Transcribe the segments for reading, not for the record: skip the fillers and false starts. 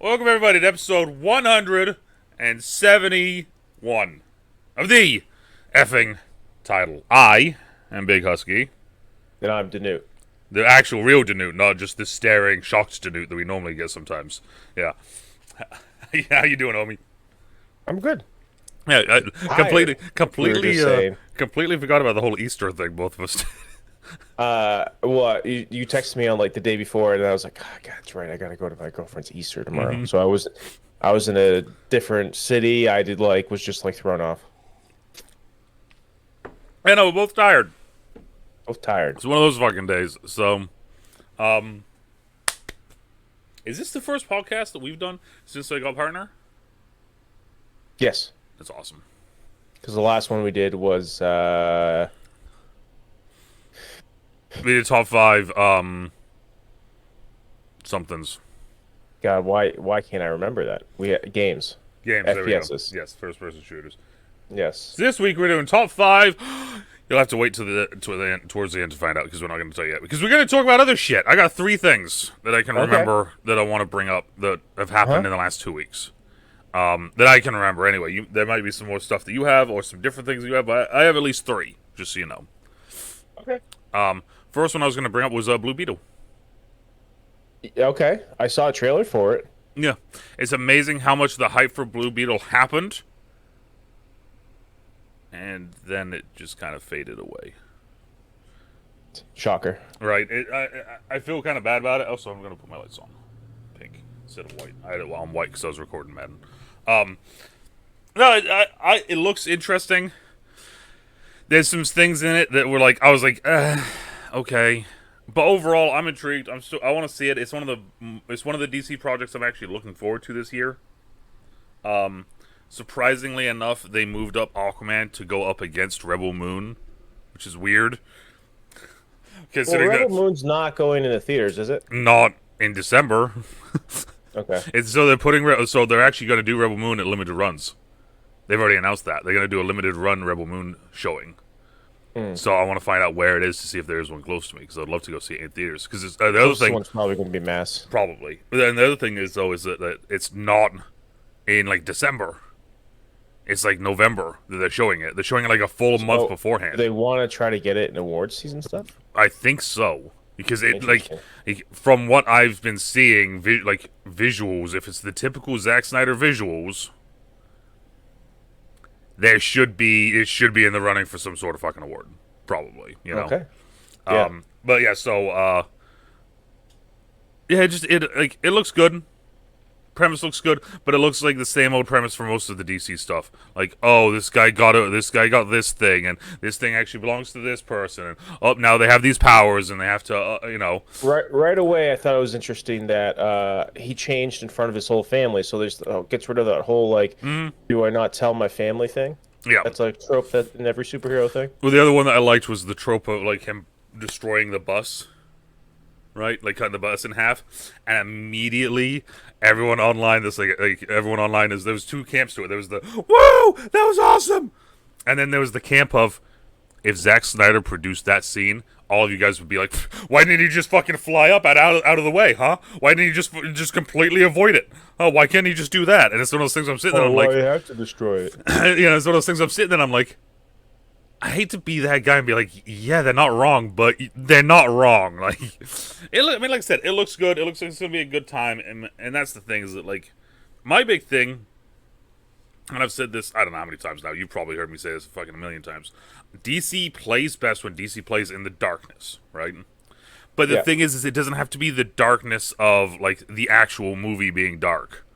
Welcome everybody to episode 171 of the effing title. I am Big Husky. And I'm DeNutte. The actual real DeNutte, not just the staring, shocked DeNutte that we normally get sometimes. Yeah. How you doing, homie? I'm good. Yeah, completely forgot about the whole Easter thing, both of us. Well, you texted me on like the day before, and I was like, oh, God, that's right. I gotta go to my girlfriend's Easter tomorrow. So I was in a different city. Was just like thrown off. I know, we're both tired. Both tired. It's one of those fucking days. So, is this the first podcast that we've done since I got partner? Yes, That's awesome. because the last one we did was We did top 5 somethings. God, why can't I remember that? We had games, Games, there we go. FPSs. Yes, first person shooters. Yes. So this week we're doing top 5. You'll have to wait to the end, towards the end to find out, because we're not going to tell you yet. Because we're going to talk about other shit. I got 3 things that I can remember that I want to bring up that have happened in the last 2 weeks. That I can remember anyway. There might be some more stuff that you have, or some different things that you have, but I have at least 3, just so you know. Okay. First one I was going to bring up was Blue Beetle. Okay. I saw a trailer for it. Yeah. It's amazing how much the hype for Blue Beetle happened, and then it just kind of faded away. Shocker. Right. I feel kind of bad about it. Also, I'm going to put my lights on pink instead of white. I had it while I'm white because I was recording Madden. No, it looks interesting. There's some things in it that were like, I was like, okay. But overall, I'm intrigued. I want to see it. It's one of the DC projects I'm actually looking forward to this year. Surprisingly enough, they moved up Aquaman to go up against Rebel Moon, which is weird. Well, Rebel Moon's not going into theaters, is it? Not in December. Okay. So they're actually going to do Rebel Moon at limited runs. They've already announced that. They're going to do a limited run Rebel Moon showing. So I want to find out where it is to see if there is one close to me, because I'd love to go see it in theaters. Because the other thing, one's probably going to be mass. Probably. But then the other thing is, though, is that it's not in, like, December. It's, like, November that they're showing it. They're showing it, like, a full month beforehand. Do they want to try to get it in awards season stuff? I think so. Because, from what I've been seeing, visuals, if it's the typical Zack Snyder visuals, it should be in the running for some sort of fucking award. Probably, you know? Okay. Yeah. But, yeah, so, it looks good. Premise looks good, but it looks like the same old premise for most of the DC stuff. Like, oh, this guy got this thing, and this thing actually belongs to this person. And now they have these powers, and they have to, Right away, I thought it was interesting that he changed in front of his whole family. So there's gets rid of that whole do I not tell my family thing? Yeah, that's a trope that in every superhero thing. Well, the other one that I liked was the trope of like him destroying the bus. Right, like cutting the bus in half, and immediately everyone online, there was 2 camps to it. There was the whoa, that was awesome, and then there was the camp of, if Zack Snyder produced that scene, all of you guys would be like, why didn't he just fucking fly up out of the way, huh? Why didn't he just completely avoid it? Oh, why can't he just do that? And it's one of those things I'm sitting there, I'm like, you have to destroy it. It's one of those things I'm sitting there, and I'm like, I hate to be that guy and be like, yeah, they're not wrong, but they're not wrong. Like, like I said, it looks good. It looks like it's going to be a good time. And that's the thing, is that, like, my big thing, and I've said this, I don't know how many times now. You've probably heard me say this fucking a million times. DC plays best when DC plays in the darkness, right? But the thing is it doesn't have to be the darkness of, like, the actual movie being dark.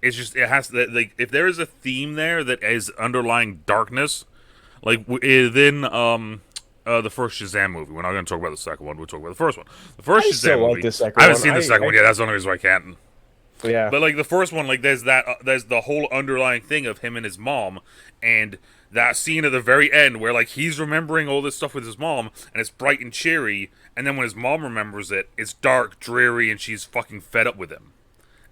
It's just, it has to, like, if there is a theme there that is underlying darkness, like within the first Shazam movie. We're not going to talk about the second one. We'll talk about the first one. The first Shazam movie. I haven't seen the second one yet. That's the only reason I can't. Yeah. But like the first one, like there's the whole underlying thing of him and his mom, and that scene at the very end where like he's remembering all this stuff with his mom, and it's bright and cheery, and then when his mom remembers it, it's dark, dreary, and she's fucking fed up with him.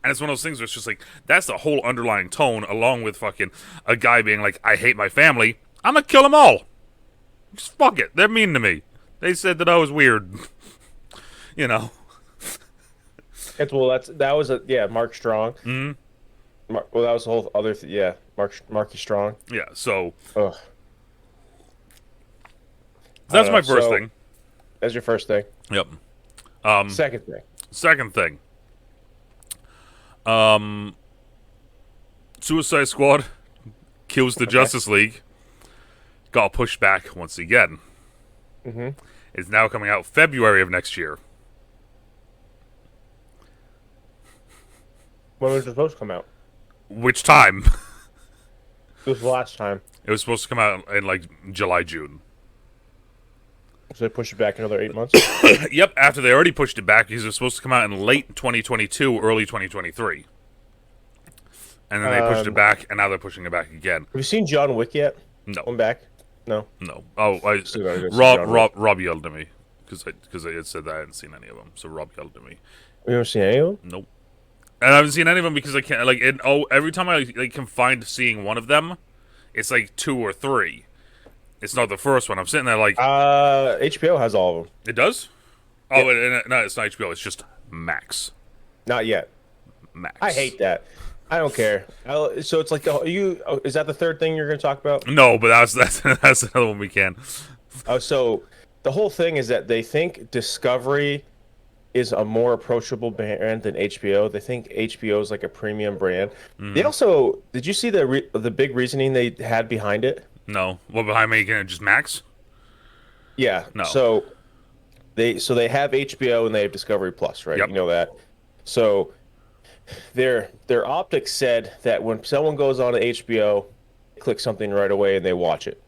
And it's one of those things where it's just like, that's the whole underlying tone, along with fucking a guy being like, I hate my family. I'm gonna kill them all. Just fuck it. They're mean to me. They said that I was weird. That was Mark Strong. Well, that was the whole other Marky Strong. Yeah, so Ugh. that's my first thing. That's your first thing. Yep. Second thing. Second thing. Suicide Squad kills the Justice League. Got pushed back once again. It's now coming out February of next year. When was it supposed to come out? Which time? It was the last time. It was supposed to come out in like July, June. So they pushed it back another 8 months? Yep, after they already pushed it back, because it was supposed to come out in late 2022, early 2023. And then they pushed it back, and now they're pushing it back again. Have you seen John Wick yet? No. One back? No. No. Oh, Rob yelled at me, because I had said that I hadn't seen any of them. So Rob yelled at me. You never seen any of them? Nope. And I haven't seen any of them because I can't, like, every time I can find seeing one of them, it's like 2 or 3. It's not the first one. I'm sitting there like... HBO has all of them. It does? Oh, no, it's not HBO. It's just Max. Not yet. Max. I hate that. I don't care. So it's like is that the third thing you're going to talk about? No, but that's another one we can. So the whole thing is that they think Discovery is a more approachable brand than HBO. They think HBO is like a premium brand. They also... Did you see the big reasoning they had behind it? No. What, behind making it just Max? Yeah. No. So they have HBO and they have Discovery Plus, right? Yep. You know that. So their optics said that when someone goes on to HBO, they click something right away and they watch it.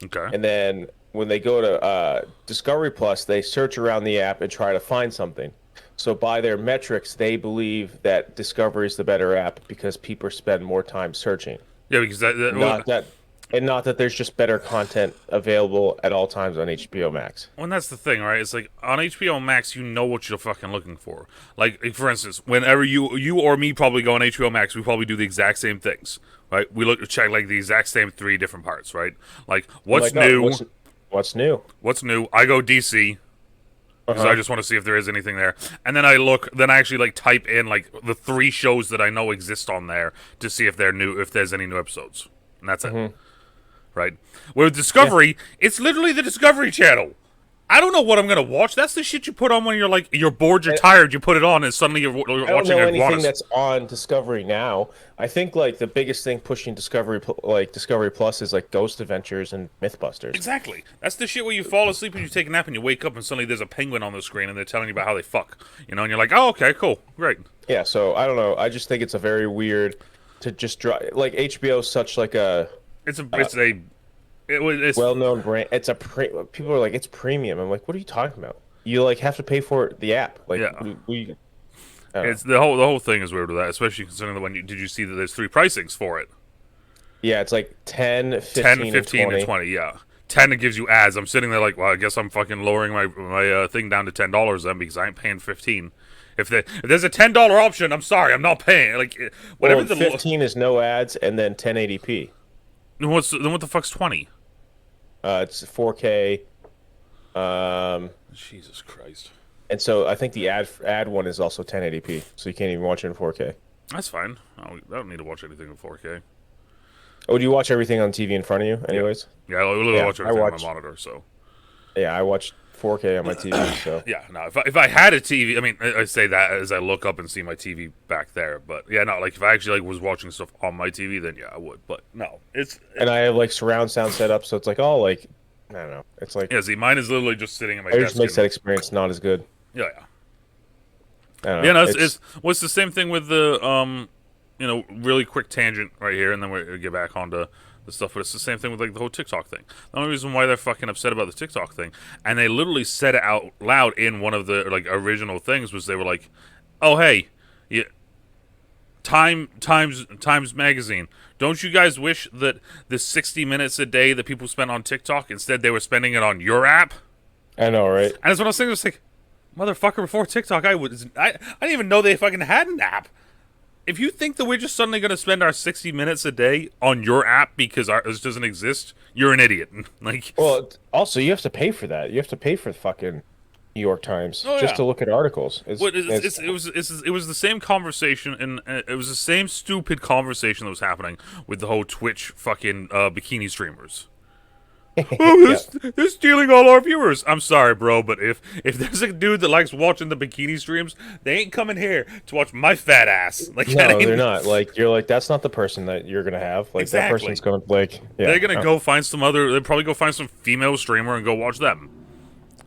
Okay. And then when they go to Discovery Plus, they search around the app and try to find something. So by their metrics, they believe that Discovery is the better app because people spend more time searching. Yeah, because not that there's just better content available at all times on HBO Max. Well, and that's the thing, right? It's like, on HBO Max, you know what you're fucking looking for. Like, for instance, whenever you or me probably go on HBO Max, we probably do the exact same things, right? We check, like, the exact same 3 different parts, right? Like, what's new? What's new? What's new? I go DC, because I just want to see if there is anything there. And then I actually, like, type in, like, the 3 shows that I know exist on there to see if they're new, if there's any new episodes. And that's it. Right? With Discovery, it's literally the Discovery Channel. I don't know what I'm gonna watch. That's the shit you put on when you're bored, you're tired. You put it on, and suddenly you're watching. I don't know anything that's on Discovery now. I think like the biggest thing pushing Discovery Plus is like Ghost Adventures and MythBusters. Exactly. That's the shit where you fall asleep and you take a nap and you wake up and suddenly there's a penguin on the screen and they're telling you about how they fuck. You know, and you're like, oh, okay, cool, great. Yeah. So I don't know. I just think it's a very weird to just draw like HBO is such like a. It's well-known brand. It's people are like it's premium. I'm like, what are you talking about? You like have to pay for the app. Like it's the whole thing is weird with that, especially considering the one. Did you see that there's 3 pricings for it? Yeah, it's like 10, 15, and 20. Yeah, 10 it gives you ads. I'm sitting there like, well, I guess I'm fucking lowering my thing down to $10 then because I ain't paying 15. If there's a $10 option, I'm sorry, I'm not paying. Like whatever. Well, 15 is no ads, and then 1080p. Then what the fuck's 20? It's 4K. Jesus Christ. And so I think the ad one is also 1080p, so you can't even watch it in 4K. That's fine. I don't need to watch anything in 4K. Oh, do you watch everything on TV in front of you, anyways? Yeah, I literally watch everything on my monitor. So. Yeah, I watch 4K on my TV. So. Yeah, no. If I had a TV, I mean, I say that as I look up and see my TV back there. But yeah, no. Like if I actually was watching stuff on my TV, then yeah, I would. But no, and I have like surround sound set up, so it's like all like I don't know. It's like see, mine is literally just sitting in my desk. It just makes that experience not as good. Yeah. I don't know. Yeah, no, it's the same thing with the really quick tangent right here, and then we get back onto the stuff. But it's the same thing with like the whole TikTok thing. The only reason why they're fucking upset about the TikTok thing, and they literally said it out loud in one of the like original things, was they were like, "Oh hey, yeah, Times Magazine. Don't you guys wish that the 60 minutes a day that people spend on TikTok, instead they were spending it on your app?" I know, right? And that's what I was saying. It's like, motherfucker, before TikTok, I didn't even know they fucking had an app. If you think that we're just suddenly going to spend our 60 minutes a day on your app because ours doesn't exist, you're an idiot. Like, well, also you have to pay for that. You have to pay for fucking, New York Times Oh just yeah. to look at articles. It was the same conversation, and it was the same stupid conversation that was happening with the whole Twitch fucking bikini streamers. Yeah. Oh, they're stealing all our viewers. I'm sorry, bro, but if there's a dude that likes watching the bikini streams, they ain't coming here to watch my fat ass. Like, that No, they're ain't not. Like you're like that's not the person that you're gonna have. Like that person's exactly. gonna like They're yeah. gonna go find some other. They'll probably go find some female streamer and go watch them.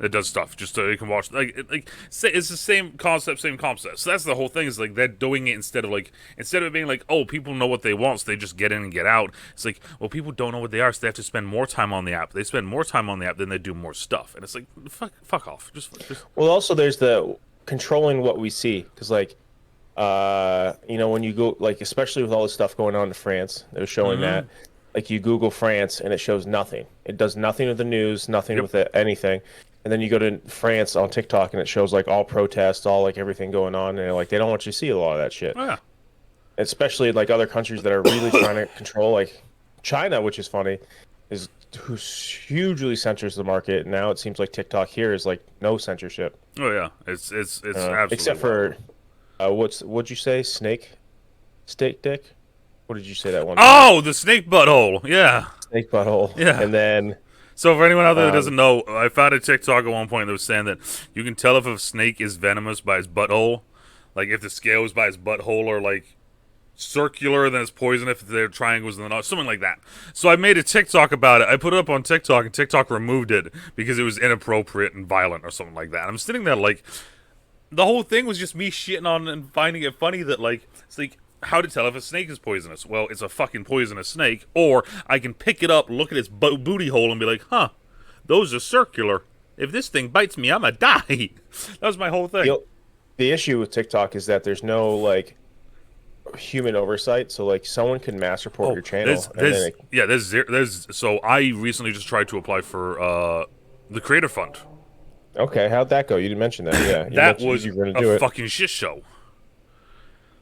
It does stuff just so you can watch. It's the same concept, same concept. So that's the whole thing. Is like they're doing it instead of it being like, oh, people know what they want, so they just get in and get out. It's like, well, people don't know what they are, so they have to spend more time on the app. They spend more time on the app, then they do more stuff, and it's like, fuck off. Just. Well, also there's the controlling what we see because like when you go like especially with all this stuff going on in France, they're showing that like you Google France and it shows nothing. It does nothing with the news, nothing with anything. And then you go to France on TikTok and it shows like all protests, all like everything going on, and like they don't want you to see a lot of that shit. Oh yeah. Especially like other countries that are really trying to control, like China, which is funny, is who hugely censors the market. Now it seems like TikTok here is like no censorship. Oh yeah. It's absolutely except for what'd you say? Steak dick? What did you say that one time? Oh, the snake butthole. Yeah. Snake butthole. Yeah. And then So for anyone out there that doesn't know, I found a TikTok at one point that was saying that you can tell if a snake is venomous by his butthole. Like if the scale is by his butthole or like circular, then it's poison. If they're triangles, then not, something like that. So I made a TikTok about it. I put it up on TikTok, and TikTok removed it because it was inappropriate and violent or something like that. I'm sitting there like, the whole thing was just me shitting on and finding it funny that like, it's like, how to tell if a snake is poisonous? Well, it's a fucking poisonous snake. Or I can pick it up, look at its booty hole, and be like, huh, those are circular. If this thing bites me, I'm gonna die. That was my whole thing. the issue with TikTok is that there's no like human oversight. So like someone can mass report your channel. So I recently just tried to apply for the Creator Fund. Okay, how'd that go? You didn't mention that. Yeah, that was you were gonna do a it. fucking shit show.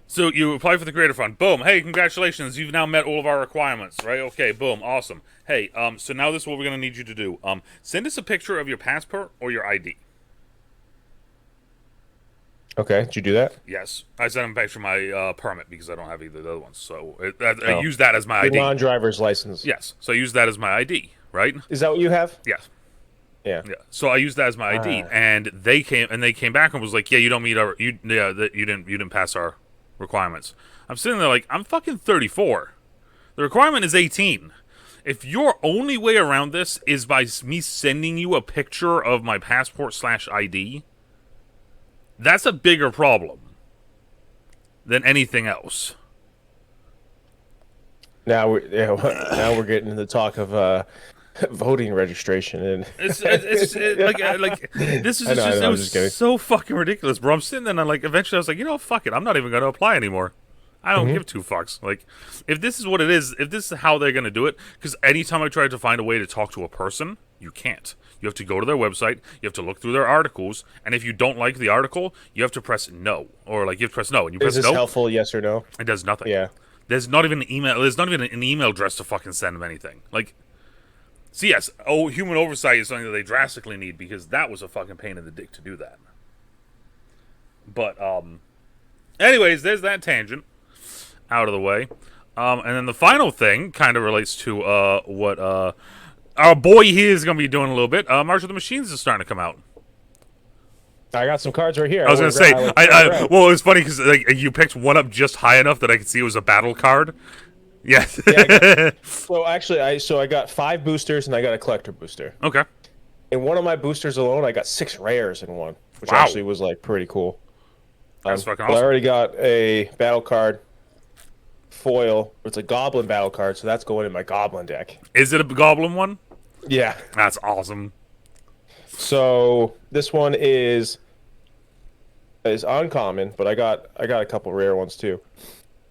So you apply for the Creator Fund. Boom. Hey, congratulations. You've now met all of our requirements, right? Okay, boom. Awesome. Hey, so now this is what we're going to need you to do. Send us a picture of your passport or your ID. Okay, did you do that? Yes. I sent them a picture of my permit because I don't have either of the other ones. So I use that as my Your ID. non-driver's license. Yes. So I use that as my ID, right? Is that what you have? Yes. Yeah. Yeah. So I used that as my ID, and they came back and was like, "Yeah, you don't meet you didn't pass our requirements." I'm sitting there like, I'm fucking 34. The requirement is 18. If your only way around this is by me sending you a picture of my passport/ID, that's a bigger problem than anything else. Now we're getting to the talk of voting registration and This is just so fucking ridiculous, bro. I'm sitting there and I'm like, eventually I was like, fuck it, I'm not even going to apply anymore. I don't give two fucks. Like, if this is what it is, if this is how they're going to do it, because anytime I try to find a way to talk to a person, you can't. You have to go to their website, you have to look through their articles, and if you don't like the article, you have to press no. Or, like, you have to press no, and you press no. Is this helpful, yes or no? It does nothing. Yeah. There's not even an email address to fucking send them anything. Like, so yes, human oversight is something that they drastically need, because that was a fucking pain in the dick to do that. But, anyways, there's that tangent out of the way. And then the final thing kind of relates to what our boy here is going to be doing a little bit. March of the Machines is starting to come out. I got some cards right here. I was going to say, well, it was funny because like, you picked one up just high enough that I could see it was a battle card. Yes. Yeah, so actually, I got 5 boosters and I got a collector booster. Okay. In one of my boosters alone, I got 6 rares in one, which actually was like pretty cool. That's fucking awesome. I already got a battle card foil. It's a goblin battle card, so that's going in my goblin deck. Is it a goblin one? Yeah. That's awesome. So this one is uncommon, but I got a couple rare ones too.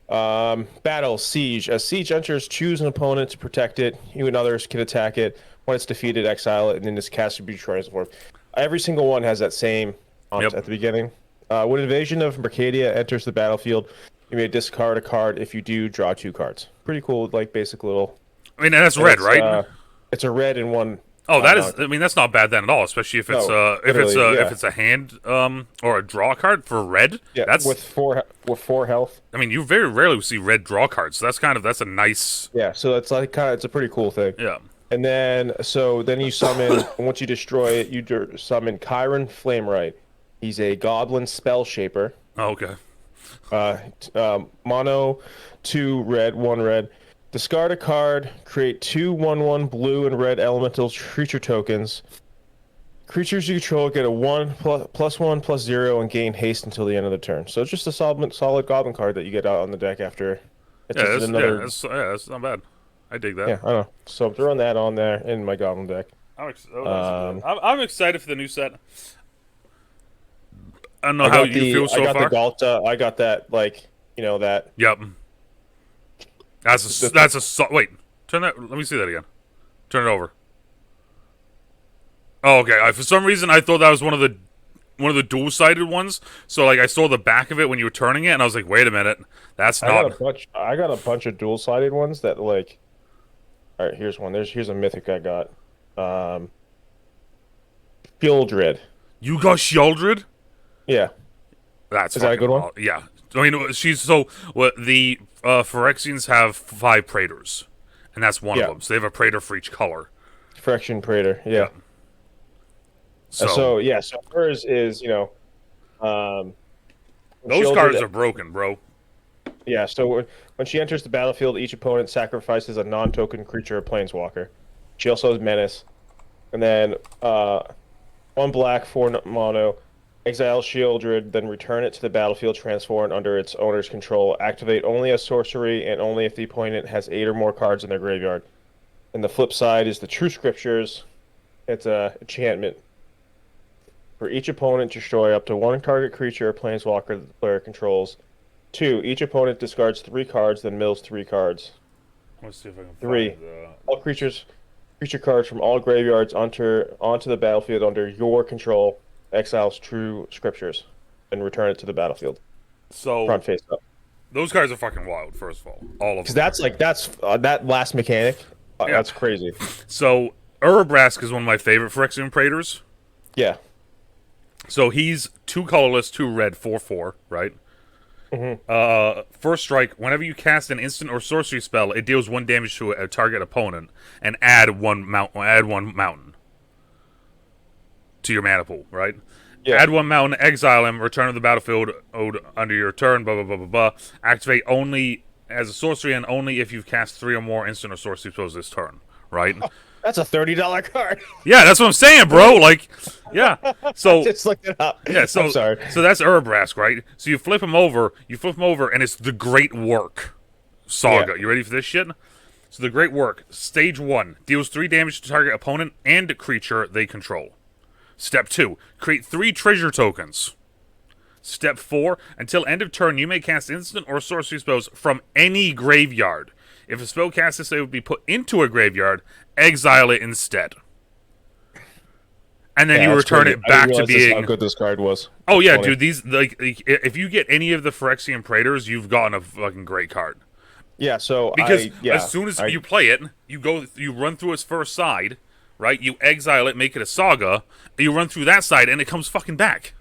Battle Siege. As Siege enters, choose an opponent to protect it. You and others can attack it. When it's defeated, exile it, and then it's cast to be transformed. Every single one has that same at the beginning. When Invasion of Mercadia enters the battlefield, you may discard a card. If you do, draw 2 cards. Pretty cool, like basic little. I mean, that's red, right? It's a red and one Oh, that is. I mean, that's not bad then at all. Especially if it's No, literally, if it's a hand or a draw card for red. yeah, That's with four health. I mean, you very rarely see red draw cards. So that's a nice. Yeah, so it's like it's a pretty cool thing. Yeah. And then you summon once you destroy it, you summon Chiron Flamewright. He's a goblin spell shaper. Oh, okay. Mono, 2 red, 1 red. Discard a card, create 2 1/1 blue and red elemental creature tokens. Creatures you control get a 1+1/+0 and gain haste until the end of the turn. So it's just a solid goblin card that you get out on the deck after. It's that's not bad. I dig that. Yeah, I know. So I'm throwing that on there in my goblin deck. I'm excited for the new set. I don't know how you feel so far. I got the Galta. I got that, that. Yep. Wait. Turn that. Let me see that again. Turn it over. Oh, okay. For some reason, I thought that was one of the dual-sided ones. So, like, I saw the back of it when you were turning it, and I was like, wait a minute, that's not. I got a bunch of dual-sided ones that like. All right, here's one. Here's a mythic I got. Shieldred. You got Shieldred? Yeah. Is that a good one? Yeah. I mean, the Phyrexians have 5 Praetors, and that's one of them. So they have a Praetor for each color. Phyrexian Praetor, yeah. So hers is, those cards are broken, bro. Yeah, so when she enters the battlefield, each opponent sacrifices a non-token creature or planeswalker. She also has Menace. And then 1 black, 4 mono, exile Shieldred, then return it to the battlefield, transform it under its owner's control. Activate only a sorcery and only if the opponent has 8 or more cards in their graveyard. And the flip side is the True Scriptures. It's a enchantment. For each opponent, destroy up to 1 target creature or planeswalker that the player controls. 2. Each opponent discards 3 cards, then mills 3 cards. Let's see if I can 3. find All creature cards from all graveyards onto the battlefield under your control. Exiles True Scriptures, and return it to the battlefield. So front face up. Those cards are fucking wild. First of all of them. Because that last mechanic. That's crazy. So Urabrask is one of my favorite Phyrexian Praetors. Yeah. So he's 2 colorless, 2 red, 4/4, right? Mm-hmm. First strike, whenever you cast an instant or sorcery spell, it deals 1 damage to a target opponent and add one mountain to your mana pool, right? Yeah. Add 1 mountain, exile him, return to the battlefield under your turn, blah, blah, blah, blah, blah. Activate only as a sorcery and only if you've cast 3 or more instant or sorcery spells this turn, right? That's a $30 card. Yeah, that's what I'm saying, bro. Like, yeah. So just looked it up. Yeah, so I'm sorry. So that's Urabrask, right? So you flip him over, and it's the Great Work Saga. Yeah. You ready for this shit? So the Great Work, stage 1, deals 3 damage to target opponent and creature they control. Step 2, create 3 treasure tokens. Step 4, until end of turn, you may cast instant or sorcery spells from any graveyard. If a spell cast this way would be put into a graveyard, exile it instead. And then you return it back to being. How good this card was. Oh yeah, dude. These if you get any of the Phyrexian Praetors, you've gotten a fucking great card. Yeah. So as soon as you play it, you run through its first side, right? You exile it, make it a saga. You run through that side, and it comes fucking back.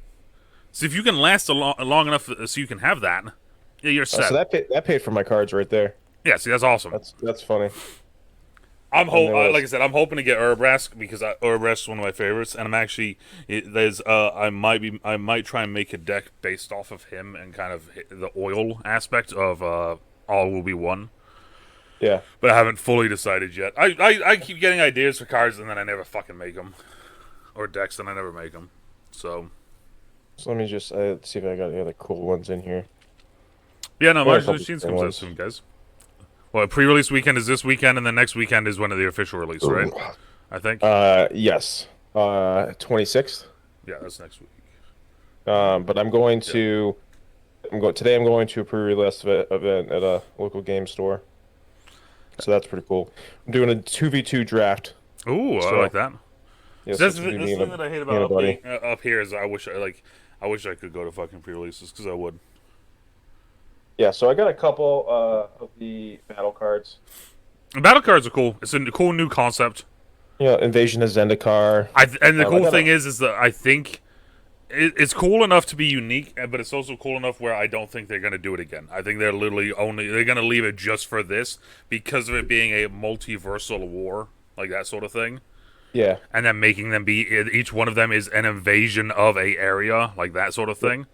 So if you can last long enough, so you can have that, yeah, you're set. So that paid for my cards right there. Yeah, see, that's awesome. That's funny. Like I said, I'm hoping to get Urabrask because Urabrask is one of my favorites, and I'm actually I might try and make a deck based off of him and kind of the oil aspect of All Will Be One. Yeah, but I haven't fully decided yet. I keep getting ideas for cards and then I never fucking make them, or decks and I never make them. So let me just see if I got any other cool ones in here. Yeah, no, March Machines comes out soon, guys. Well, pre-release weekend is this weekend, and the next weekend is one of the official release, right? I think. Yes. 26th. Yeah, that's next week. But I'm going to. Today I'm going to a pre-release event at a local game store. So that's pretty cool. I'm doing a 2v2 draft. Ooh, I like that. Yeah, so that's the thing that I hate about up here is I wish I could go to fucking pre-releases because I would. Yeah, so I got a couple of the battle cards. The battle cards are cool. It's a cool new concept. You know, Invasion of Zendikar. And the I cool got thing a is that I think it's cool enough to be unique, but it's also cool enough where I don't think they're going to do it again. I think they're going to leave it just for this because of it being a multiversal war, like that sort of thing, yeah. and then making them be each one of them is an invasion of a area, like that sort of thing.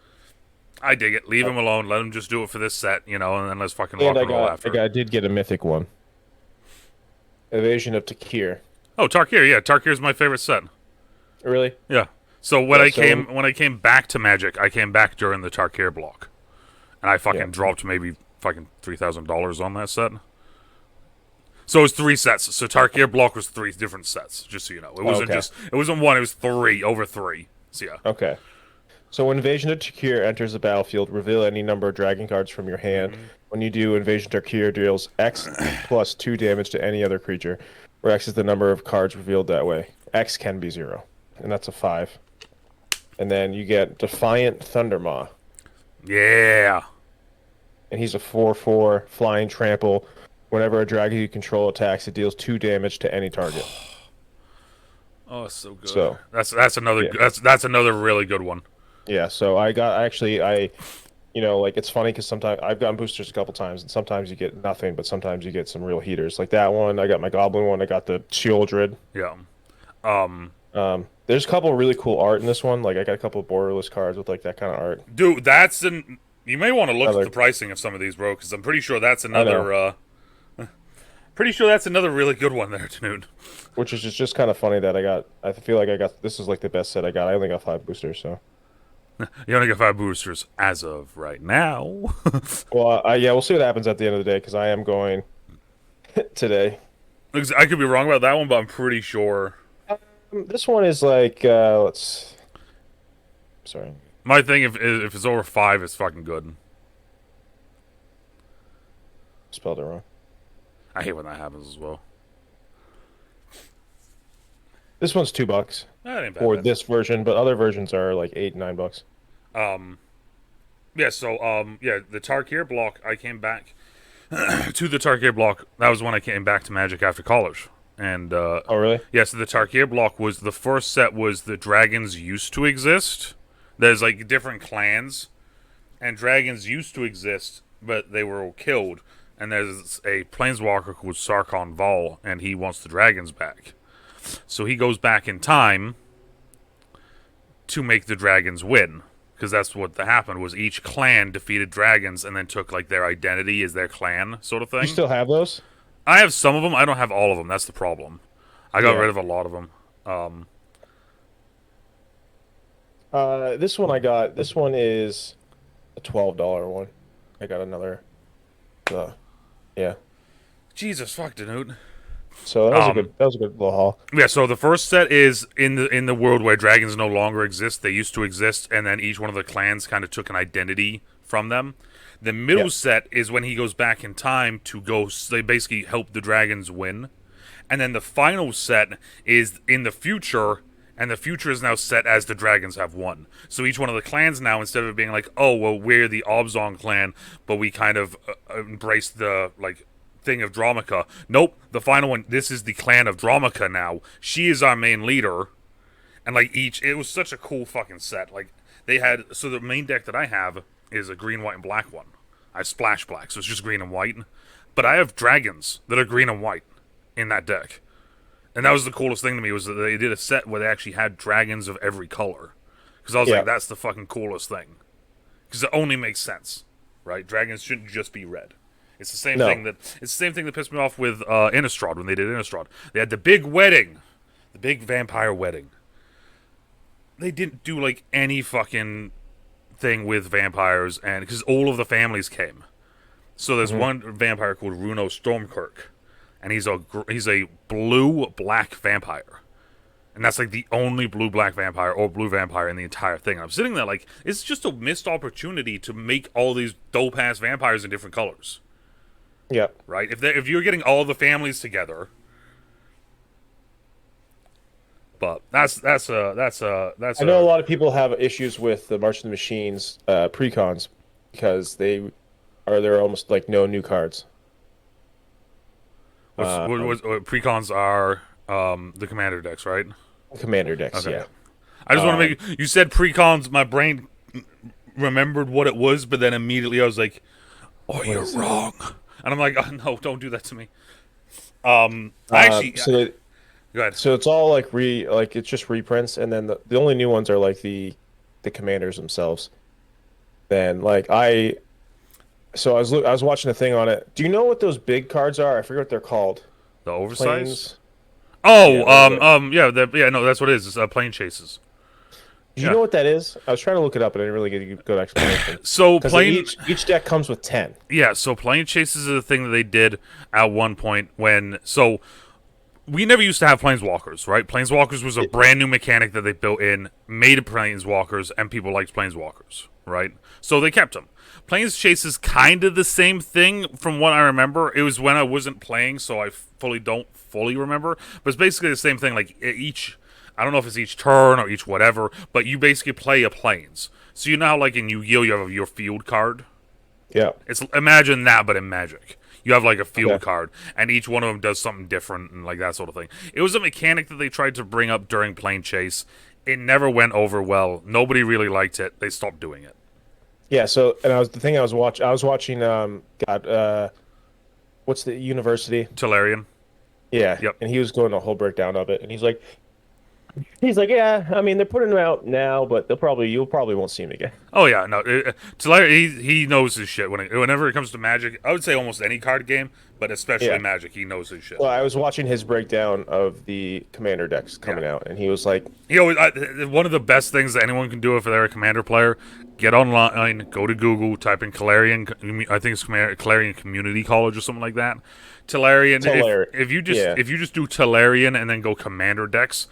I dig it. Leave them alone. Let them just do it for this set, and then let's fucking rock And and roll after. I did get a mythic one. Invasion of Takir. Oh, Tarkir, yeah, Tarkir's my favorite set. Really? Yeah. So Yeah. So when I came back to Magic, I came back during the Tarkir block, and I fucking yeah. dropped maybe fucking $3,000 on that set. So it was three sets. So Tarkir block was three different sets, just so you know. Okay. It wasn't one. It was three over three. So yeah. Okay. So when Invasion of Takir enters the battlefield, reveal any number of dragon cards from your hand. When you do, Invasion of Takir deals X plus 2 damage to any other creature, where X is the number of cards revealed that way. X can be 0, and that's a 5. And then you get Defiant Thundermaw, Yeah. and he's a 4/4 flying trample. Whenever a dragon you control attacks, it deals 2 damage to any target. Oh, it's so good. So that's another yeah. that's another really good one. Yeah, so like it's funny because sometimes I've gotten boosters a couple times, and sometimes you get nothing, but sometimes you get some real heaters. Like that one, I got my Goblin one, I got the Shieldred. Yeah. There's a couple of really cool art in this one. Like I got a couple of borderless cards with like that kind of art. Dude, you may want to look at the pricing of some of these, bro, because I'm pretty sure that's another really good one there, DeNutte. Which is just kind of funny that I feel like this is like the best set I got. I only got 5 boosters, so. You only got 5 boosters as of right now. Well, yeah, we'll see what happens at the end of the day because I am going today. I could be wrong about that one, but I'm pretty sure. This one is like sorry. My thing, if it's over 5, it's fucking good. Spelled it wrong. I hate when that happens as well. This one's $2 That ain't bad. for this version, but other versions are like $8-9. Yeah. So the Tarkir block. I came back to the Tarkir block. That was when I came back to Magic after college. And Oh, really? yeah, so the Tarkir block was the first set. Was the dragons used to exist? There's like different clans, and dragons used to exist, but they were all killed. And there's a planeswalker called Sarkon Vol, and he wants the dragons back. So he goes back in time to make the dragons win, because that's what happened. Was each clan defeated dragons and then took like their identity as their clan, sort of thing. You still have those? I have some of them. I don't have all of them. That's the problem. I got rid of a lot of them. This one I got. This one is a $12 one. I got another. Yeah. Jesus fuck, DeNutte. So that was a good little haul. Yeah, so the first set is in the world where dragons no longer exist. They used to exist, and then each one of the clans kind of took an identity from them. The middle set is when he goes back in time to go. They basically help the dragons win, and then the final set is in the future, and the future is now set as the dragons have won. So each one of the clans now, instead of it being like, oh well, we're the Obzon clan, but we kind of embrace the like thing of Dromica. Nope, the final one. This is the clan of Dromica now. She is our main leader, and like it was such a cool fucking set. Like they had. So the main deck that I have is a green, white, and black one. I have splash black, so it's just green and white. But I have dragons that are green and white in that deck. And that was the coolest thing to me, was that they did a set where they actually had dragons of every color. Because I was like, that's the fucking coolest thing. Because it only makes sense, right? Dragons shouldn't just be red. It's the same thing that pissed me off with Innistrad when they did Innistrad. They had the big wedding, the big vampire wedding. They didn't do like any fucking thing with vampires, and because all of the families came. So there's one vampire called Runo Stormkirk, and he's a blue-black vampire. And that's like the only blue-black vampire or blue vampire in the entire thing. And I'm sitting there like, it's just a missed opportunity to make all these dope-ass vampires in different colors. Yep. Right? If you're getting all the families together. But that's I know a lot of people have issues with the March of the Machines precons because there are almost like no new cards. What precons are The commander decks, right? Commander decks, Okay. yeah. I just want to Um, make. You said precons. My brain remembered what it was, but then immediately I was like, "Oh, what you're is it? wrong," and I'm like, "Oh no, don't do that to me." I actually. So Go ahead. so it's all like like it's just reprints, and then the only new ones are like the commanders themselves. Then like I was watching a thing on it. Do you know what those big cards are? I forget what they're called. The oversized. Planes. Yeah, Oh, what is it? yeah, yeah, no, that's what it is. It's plane chases. Do you Yeah. know what that is? I was trying to look it up, but I didn't really get a good explanation. So Because plane, each deck comes with 10. yeah. So plane chases are the thing that they did at one point when. So we never used to have planeswalkers, right? Planeswalkers was a brand new mechanic that they built in, made planeswalkers, and people liked planeswalkers, right? So they kept them. Planes Chase is kind of the same thing from what I remember. It was when I wasn't playing, so I don't fully remember. But it's basically the same thing. Like each, I don't know if it's each turn or each whatever, but you basically play a planes. So you know how like in Yu-Gi-Oh you have your field card. Yeah. It's imagine that, but in Magic. You have like a field Okay. card, and each one of them does something different, and like that sort of thing. It was a mechanic that they tried to bring up during Plane Chase. It never went over well. Nobody really liked it. They stopped doing it. Yeah, so and I was watching God what's the university? Tolarian. Yeah, Yep. and he was going a whole breakdown of it, and he's like, yeah, I mean they're putting them out now, but you'll probably won't see him again. Oh yeah, no. Tolarian, he knows his shit whenever it comes to Magic. I would say almost any card game, but especially Yeah. Magic, he knows his shit. Well, I was watching his breakdown of the commander decks coming Yeah. out, and he was like, He always one of the best things that anyone can do if they're a Commander player, get online, go to Google, type in Calarian. I think it's Calarian Community College or something like that. Talarian. Yeah. If you just do Talarian and then go Commander decks,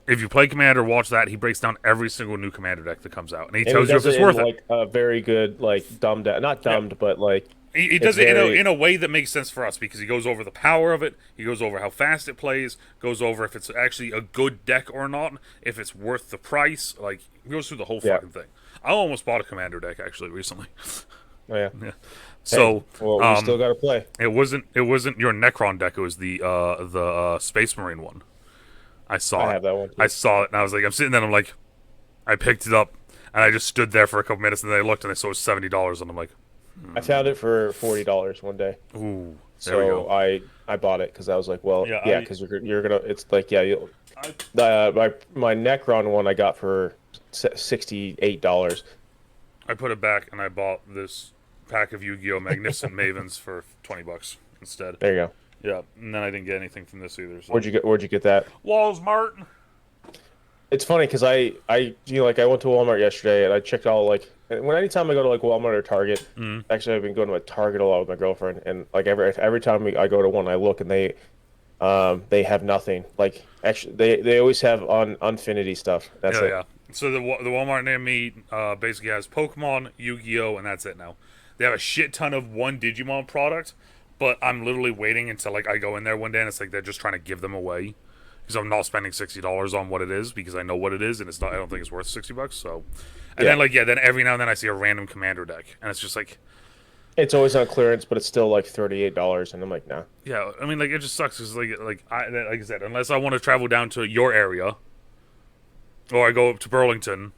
if you play Commander, watch that. He breaks down every single new Commander deck that comes out, and he And he tells you if does it's it in worth it. like a very good, like dumbed down, not Yeah. dumbed, but like He it's does it very, in a way that makes sense for us because he goes over the power of it. He goes over how fast it plays. Goes over if it's actually a good deck or not. If it's worth the price. Like he goes through the whole yeah, fucking thing. I almost bought a Commander deck actually recently. yeah. Yeah. Hey, So well, we still got to play. it wasn't your Necron deck. It was the Space Marine one. I saw I it. have that one I too. saw it, and I was like, I'm sitting there, and I'm like, I picked it up, and I just stood there for a couple minutes, and then I looked, and I saw it was $70, and I'm like, I found it for $40 one day. ooh, there we So go. I bought it because I was like, well, Yeah, yeah, because you're gonna. It's like, yeah, you. I My Necron one I got for $68. I put it back, and I bought this pack of Yu-Gi-Oh! Magnificent Mavens for $20 instead. There you go. Yeah, and then I didn't get anything from this either. So Where'd you get that? Walmart. It's funny because I went to Walmart yesterday and I checked all like anytime I go to like Walmart or Target. Mm. Actually, I've been going to a Target a lot with my girlfriend, and like every time I go to one, I look and they have nothing. Like actually, they always have on Unfinity stuff. That's Yeah, it. yeah. So the Walmart near me basically has Pokemon, Yu-Gi-Oh, and that's it now. They have a shit ton of one Digimon product, but I'm literally waiting until like I go in there one day and it's like they're just trying to give them away because I'm not spending $60 on what it is because I know what it is and it's not. I don't think it's worth $60. So, and Yeah. then then every now and then I see a random Commander deck and it's just like, It's always on clearance, but it's still like $38, and I'm like, nah. yeah. I mean, like it just sucks because like I said, unless I want to travel down to your area or I go up to Burlington.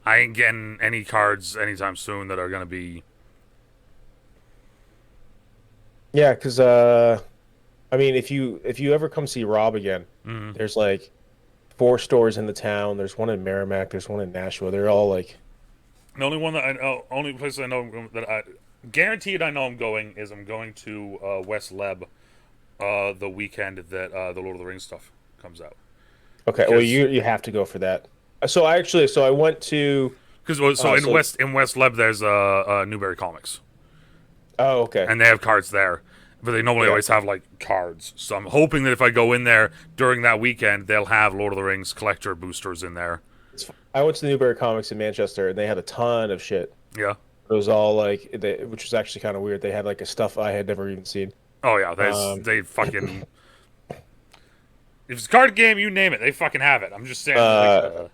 I ain't getting any cards anytime soon that are gonna be. Yeah, because I mean, if you ever come see Rob again, Mm, there's like 4 stores in the town. There's one in Merrimack. There's one in Nashua. They're all like, the only one that I know, only place I know that I guaranteed I know I'm going is I'm going to West Leb, the weekend that the Lord of the Rings stuff comes out. okay, well Because you have to go for that. So I went to so in so West Leb there's Newberry Comics oh okay. and they have cards there, but they normally Yeah. always have like cards. So I'm hoping that if I go in there during that weekend, they'll have Lord of the Rings collector boosters in there. I went to the Newberry Comics in Manchester, and they had a ton of shit. Yeah. It was all like, which was actually kind of weird. They had like a stuff I had never even seen. Oh yeah. Um, They fucking. If it's a card game, you name it, they fucking have it. I'm just saying. uh,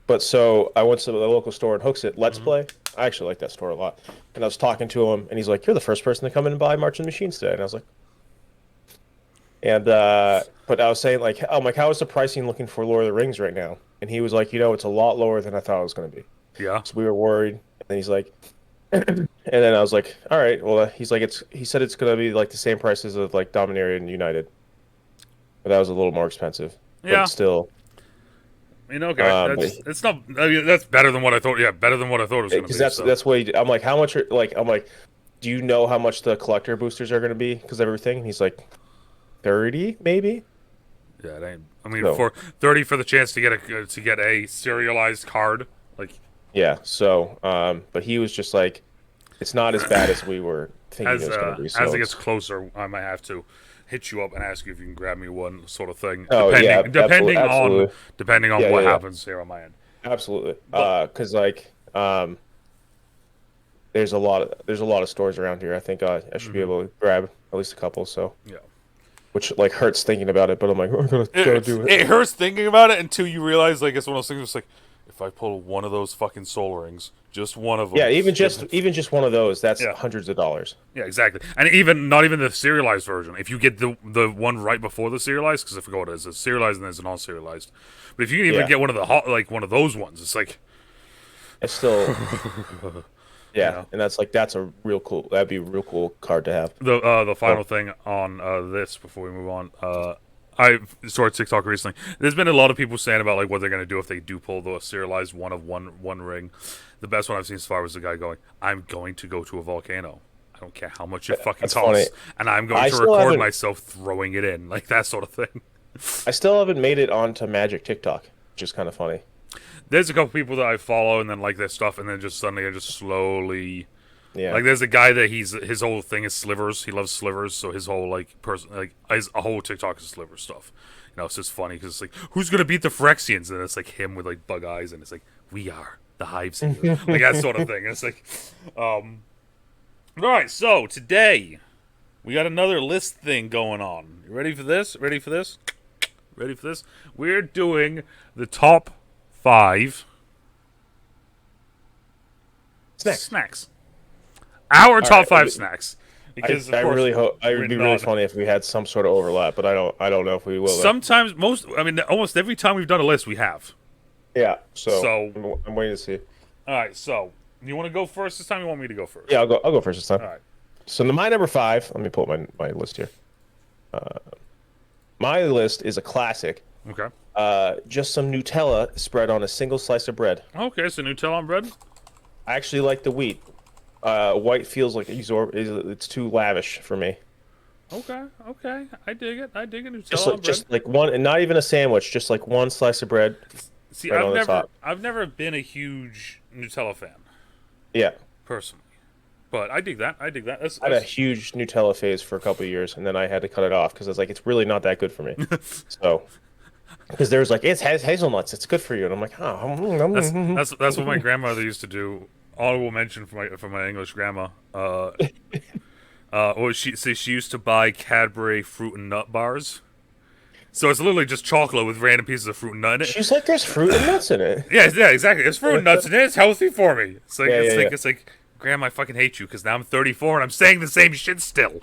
but so I went to the local store in Hooksett, Let's Mhm. Play. I actually like that store a lot. And I was talking to him, and he's like, "You're the first person to come in and buy Marching Machines today." And I was like, And but I was saying like, oh, I'm like, how is the pricing looking for Lord of the Rings right now? And he was like, it's a lot lower than I thought it was going to be. Yeah. So we were worried. And then he's like, and then I was like, all right. Well, he's like, he said it's going to be like the same prices of like Dominaria and United, but that was a little more expensive. But Yeah. it's still, Okay. but It's not. I mean, that's better than what I thought. Yeah, better than what I thought it was going to because be. that's what I'm like, how much are like I'm like, do you know how much the collector boosters are going to be because of everything? And he's like, 30 maybe. Yeah, it ain't. I mean, So for 30 for the chance to get a serialized card, like yeah. So but he was just like, it's not as bad as we were thinking it was going to be. as So it gets it's closer, I might have to hit you up and ask you if you can grab me one, sort of thing. oh yeah, absolutely, Depending on yeah, what yeah, yeah, happens here on my end. absolutely. But Because like there's a lot of stores around here. I think I should be able to grab at least a couple. So yeah. which like hurts thinking about it, but I'm like, I'm gonna do it. It hurts thinking about it until you realize, like, it's one of those things. It's like, if I pull one of those fucking soul rings, just one of them. Yeah, even just one of those, that's Yeah, hundreds of dollars. yeah, exactly. And even not even the serialized version. If you get the one right before the serialized, because I forgot what it is, it's serialized and there's an non-serialized. But if you can even Yeah, get one of the like one of those ones, it's like, it's still you yeah, know. and that's a real cool. That'd be a real cool card to have. The Oh, final thing on this before we move on. I saw TikTok recently. There's been a lot of people saying about like what they're gonna do if they do pull the serialized one of one ring. The best one I've seen so far was the guy going, "I'm going to go to a volcano. I don't care how much it fucking that's funny. costs, and I'm going I to still record haven't myself throwing it in, like that sort of thing." I still haven't made it onto Magic TikTok, which is kind of funny. There's a couple people that I follow and then like their stuff, and then just suddenly I just slowly. Yeah, Like, there's a guy that his whole thing is slivers. He loves slivers, so his whole his a whole TikTok is sliver stuff. It's just funny because it's like, who's gonna beat the Phyrexians? And it's like him with like bug eyes, and it's like, we are the Hive Seekers, like that sort of thing. And it's like, all right. So today we got another list thing going on. You ready for this? Ready for this? Ready for this? We're doing the top 5 snacks. Our All top right. 5 snacks. Because I of course really hope it we're would be really not. funny if we had some sort of overlap, but I don't know if we will. Though. Sometimes almost every time we've done a list we have. Yeah, so So I'm waiting to see. all right, so you want to go first this time? Or you want me to go first? Yeah, I'll go first this time. All right. So my number 5. Let me pull up my list here. My list is a classic. Okay. Just some Nutella spread on a single slice of bread. Okay, so Nutella on bread. I actually like the wheat. White feels like it's too lavish for me. Okay. I dig it. I dig it. Nutella Just on like bread. one, and not even a sandwich. Just like one slice of bread See, right on the top. I've never been a huge Nutella fan Yeah, personally, but I dig that. I had a huge Nutella phase for a couple of years, and then I had to cut it off because it's really not that good for me. So, because there's like it has hazelnuts, it's good for you, and I'm like, that's what my grandmother used to do. Honorable mention for my English grandma. Or she used to buy Cadbury fruit and nut bars. So it's literally just chocolate with random pieces of fruit and nut in it. She's like, there's fruit and nuts in it. Yeah, exactly. There's fruit and nuts in it. It's healthy for me. It's like Yeah, it's like, Grandma, I fucking hate you because now I'm 34 and I'm saying the same shit still.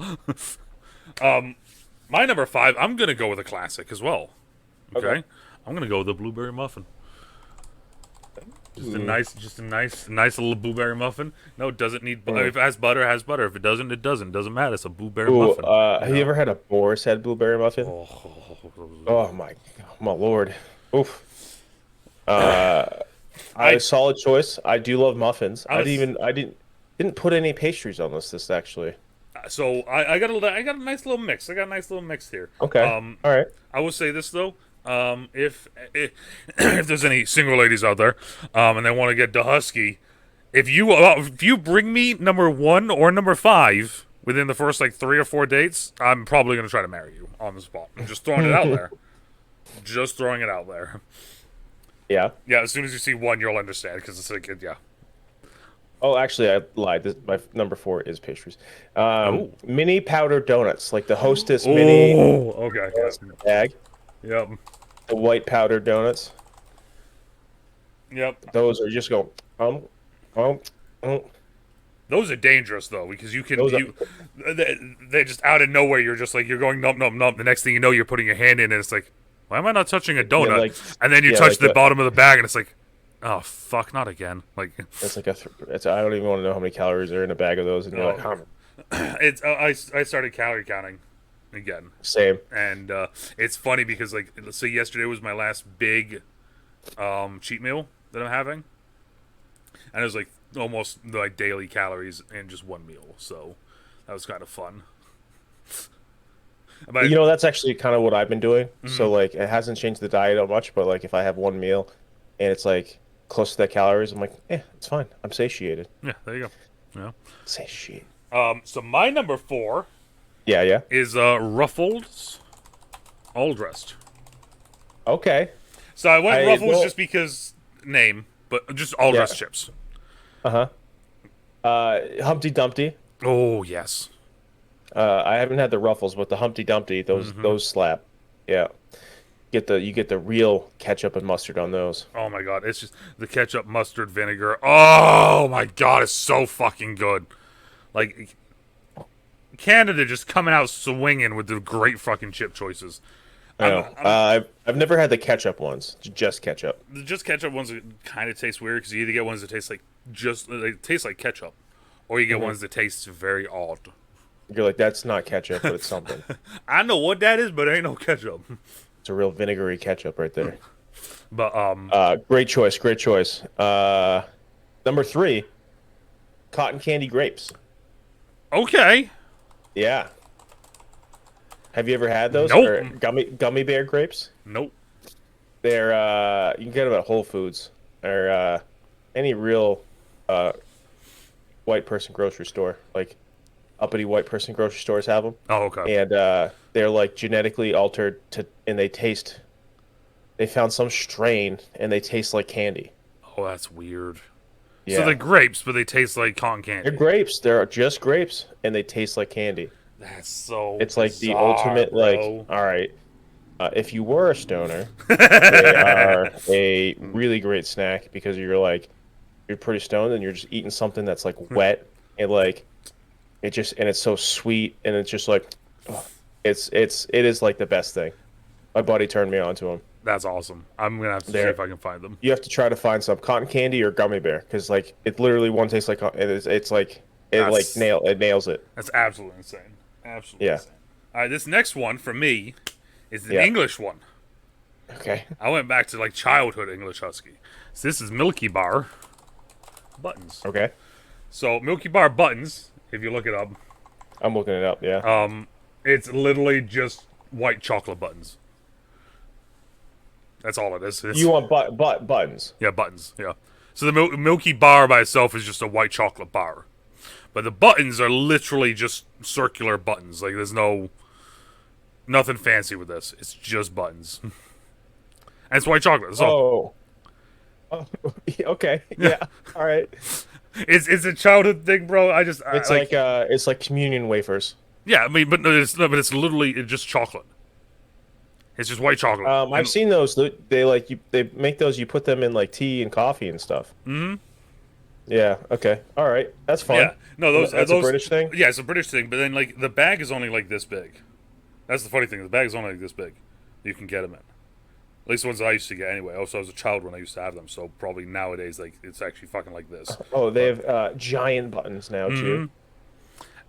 My number 5, I'm gonna go with a classic as well. Okay. I'm gonna go with the blueberry muffin. Just a nice little blueberry muffin. No, it doesn't need. If it has butter, it has butter. If it doesn't, it doesn't. It doesn't matter. It's a blueberry muffin. Have you ever had a boar's head blueberry muffin? Oh my lord. Oof. A solid choice. I do love muffins. I didn't put any pastries on this actually. So I got a nice little mix. I got a nice little mix here. Okay. All right. I will say this though. If there's any single ladies out there, and they want to get the Husky, if you bring me number 1 or number 5 within the first like 3 or 4 dates, I'm probably gonna try to marry you on the spot. I'm just throwing it out there. Just throwing it out there. Yeah. Yeah. As soon as you see 1, you'll understand because it's like yeah. Oh, actually, I lied. My number 4 is pastries. Mini powdered donuts, like the Hostess mini Okay. bag. Yep. The white powdered donuts. Yep. Those are just go. The Those are dangerous though, because you can Those are, they're just out of nowhere. You're just like you're going nump nump nump. The next thing you know, you're putting your hand in, and it's like, why am I not touching a yeah, donut? like, And then you yeah, touch like the bottom of the bag, and it's like, oh fuck, not again. Like it's like I don't even want to know how many calories are in a bag of those, and you're like, huh. it's I started calorie counting again, Same. and it's funny because like so yesterday was my last big cheat meal that I'm having, and it was like almost like daily calories in just one meal, so that was kind of fun. But You know, that's actually kind of what I've been doing. So like, it hasn't changed the diet that much, but like, if I have one meal and it's like close to that calories, I'm like, it's fine. I'm satiated. yeah, there you go. Yeah. Satiated. So my number 4 Yeah, yeah. is Ruffles, all dressed. Okay. So I went Ruffles well, just because name, but just all dressed chips. Uh-huh. Humpty Dumpty. Oh yes. I haven't had the Ruffles, but the Humpty Dumpty, those slap. Yeah. You get the real ketchup and mustard on those. Oh my god, it's just the ketchup, mustard, vinegar. Oh my god, it's so fucking good. Like Canada just coming out swinging with the great fucking chip choices. I know. I've never had the ketchup ones, just ketchup. The just ketchup ones kind of taste weird because you either get ones that taste like they taste like ketchup, or you get ones that taste very odd. You're like, that's not ketchup, but it's something. I know what that is, but it ain't no ketchup. It's a real vinegary ketchup right there. But great choice, great choice. Number 3, cotton candy grapes. okay. Yeah. Have you ever had those? Nope. Or gummy bear grapes? Nope. They're you can get them at Whole Foods or any real white person grocery store, like uppity white person grocery stores have them. Oh, okay. And they're like genetically altered and they found some strain and they taste like candy. Oh, that's weird. Yeah. So they're grapes, but they taste like cotton candy. They're grapes. They're just grapes and they taste like candy. That's so. It's like the bizarre, ultimate, bro. like, all right, if you were a stoner, they are a really great snack because you're pretty stoned and you're just eating something that's like wet and like and it's so sweet and it's just like it is like the best thing. My buddy turned me on to them. That's awesome. I'm gonna have to see if I can find them. You have to try to find some cotton candy or gummy bear because like it literally one tastes like it's like it nails it. That's absolutely insane. Absolutely insane. All right, this next one for me is an English one. Okay. I went back to like childhood English Husky. So this is Milky Bar buttons. Okay. So Milky Bar buttons, if you look it up, I'm looking it up. Yeah. it's literally just white chocolate buttons. That's all it is. You want buttons? Yeah, buttons. Yeah. So the Milky Bar by itself is just a white chocolate bar, but the buttons are literally just circular buttons. Like there's nothing fancy with this. It's just buttons, and it's white chocolate. So. Oh, okay. Yeah. All right. It's a childhood thing, bro. It's like communion wafers. Yeah, I mean, but it's literally just chocolate. It's just white chocolate. I've seen those. They make those. You put them in like tea and coffee and stuff. Mm-hmm. Yeah. Okay. All right. That's fun. Yeah. No, that's a British thing. Yeah, it's a British thing. But then like the bag is only like this big. That's the funny thing. The bag is only like this big. You can get them in. At least the ones I used to get anyway. Also, I was a child when I used to have them. So probably nowadays, like it's actually fucking like this. Oh, they have giant buttons now too.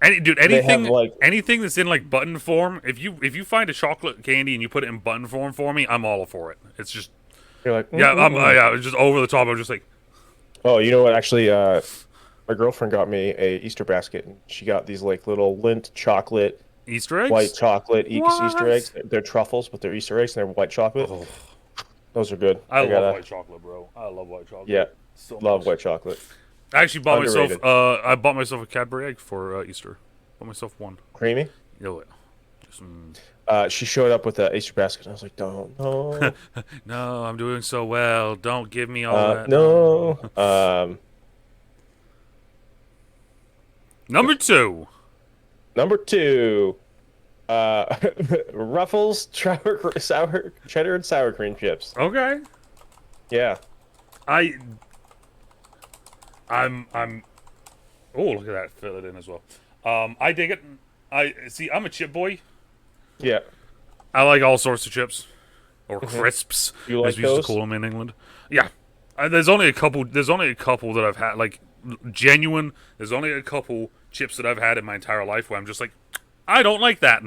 Anything that's in like button form. If you find a chocolate candy and you put it in button form for me, I'm all for it. It's just you're like it's just over the top. I'm just like, oh, you know what? Actually, my girlfriend got me a Easter basket, and she got these like little Lindt chocolate Easter eggs, white chocolate Easter eggs. They're truffles, but they're Easter eggs, and they're white chocolate. Oh. Those are good. I love white chocolate, bro. I love white chocolate. Yeah, so love much. white chocolate. I actually bought Underrated. myself. I bought myself a Cadbury egg for Easter. Bought myself one. Creamy. She showed up with the Easter basket. And I was like, "Don't, no, no, I'm doing so well. Don't give me all that." No. Number 2. Ruffles sour cheddar and sour cream chips. Okay. Yeah. I'm Oh, look at that. Fill it in as well. I dig it. I see. I'm a chip boy. Yeah. I like all sorts of chips or Hmm. crisps, You as like we used to those? call them in England. Yeah. There's only a couple. There's only a couple that I've had. Like genuine. There's only a couple chips that I've had in my entire life where I'm just like, I don't like that.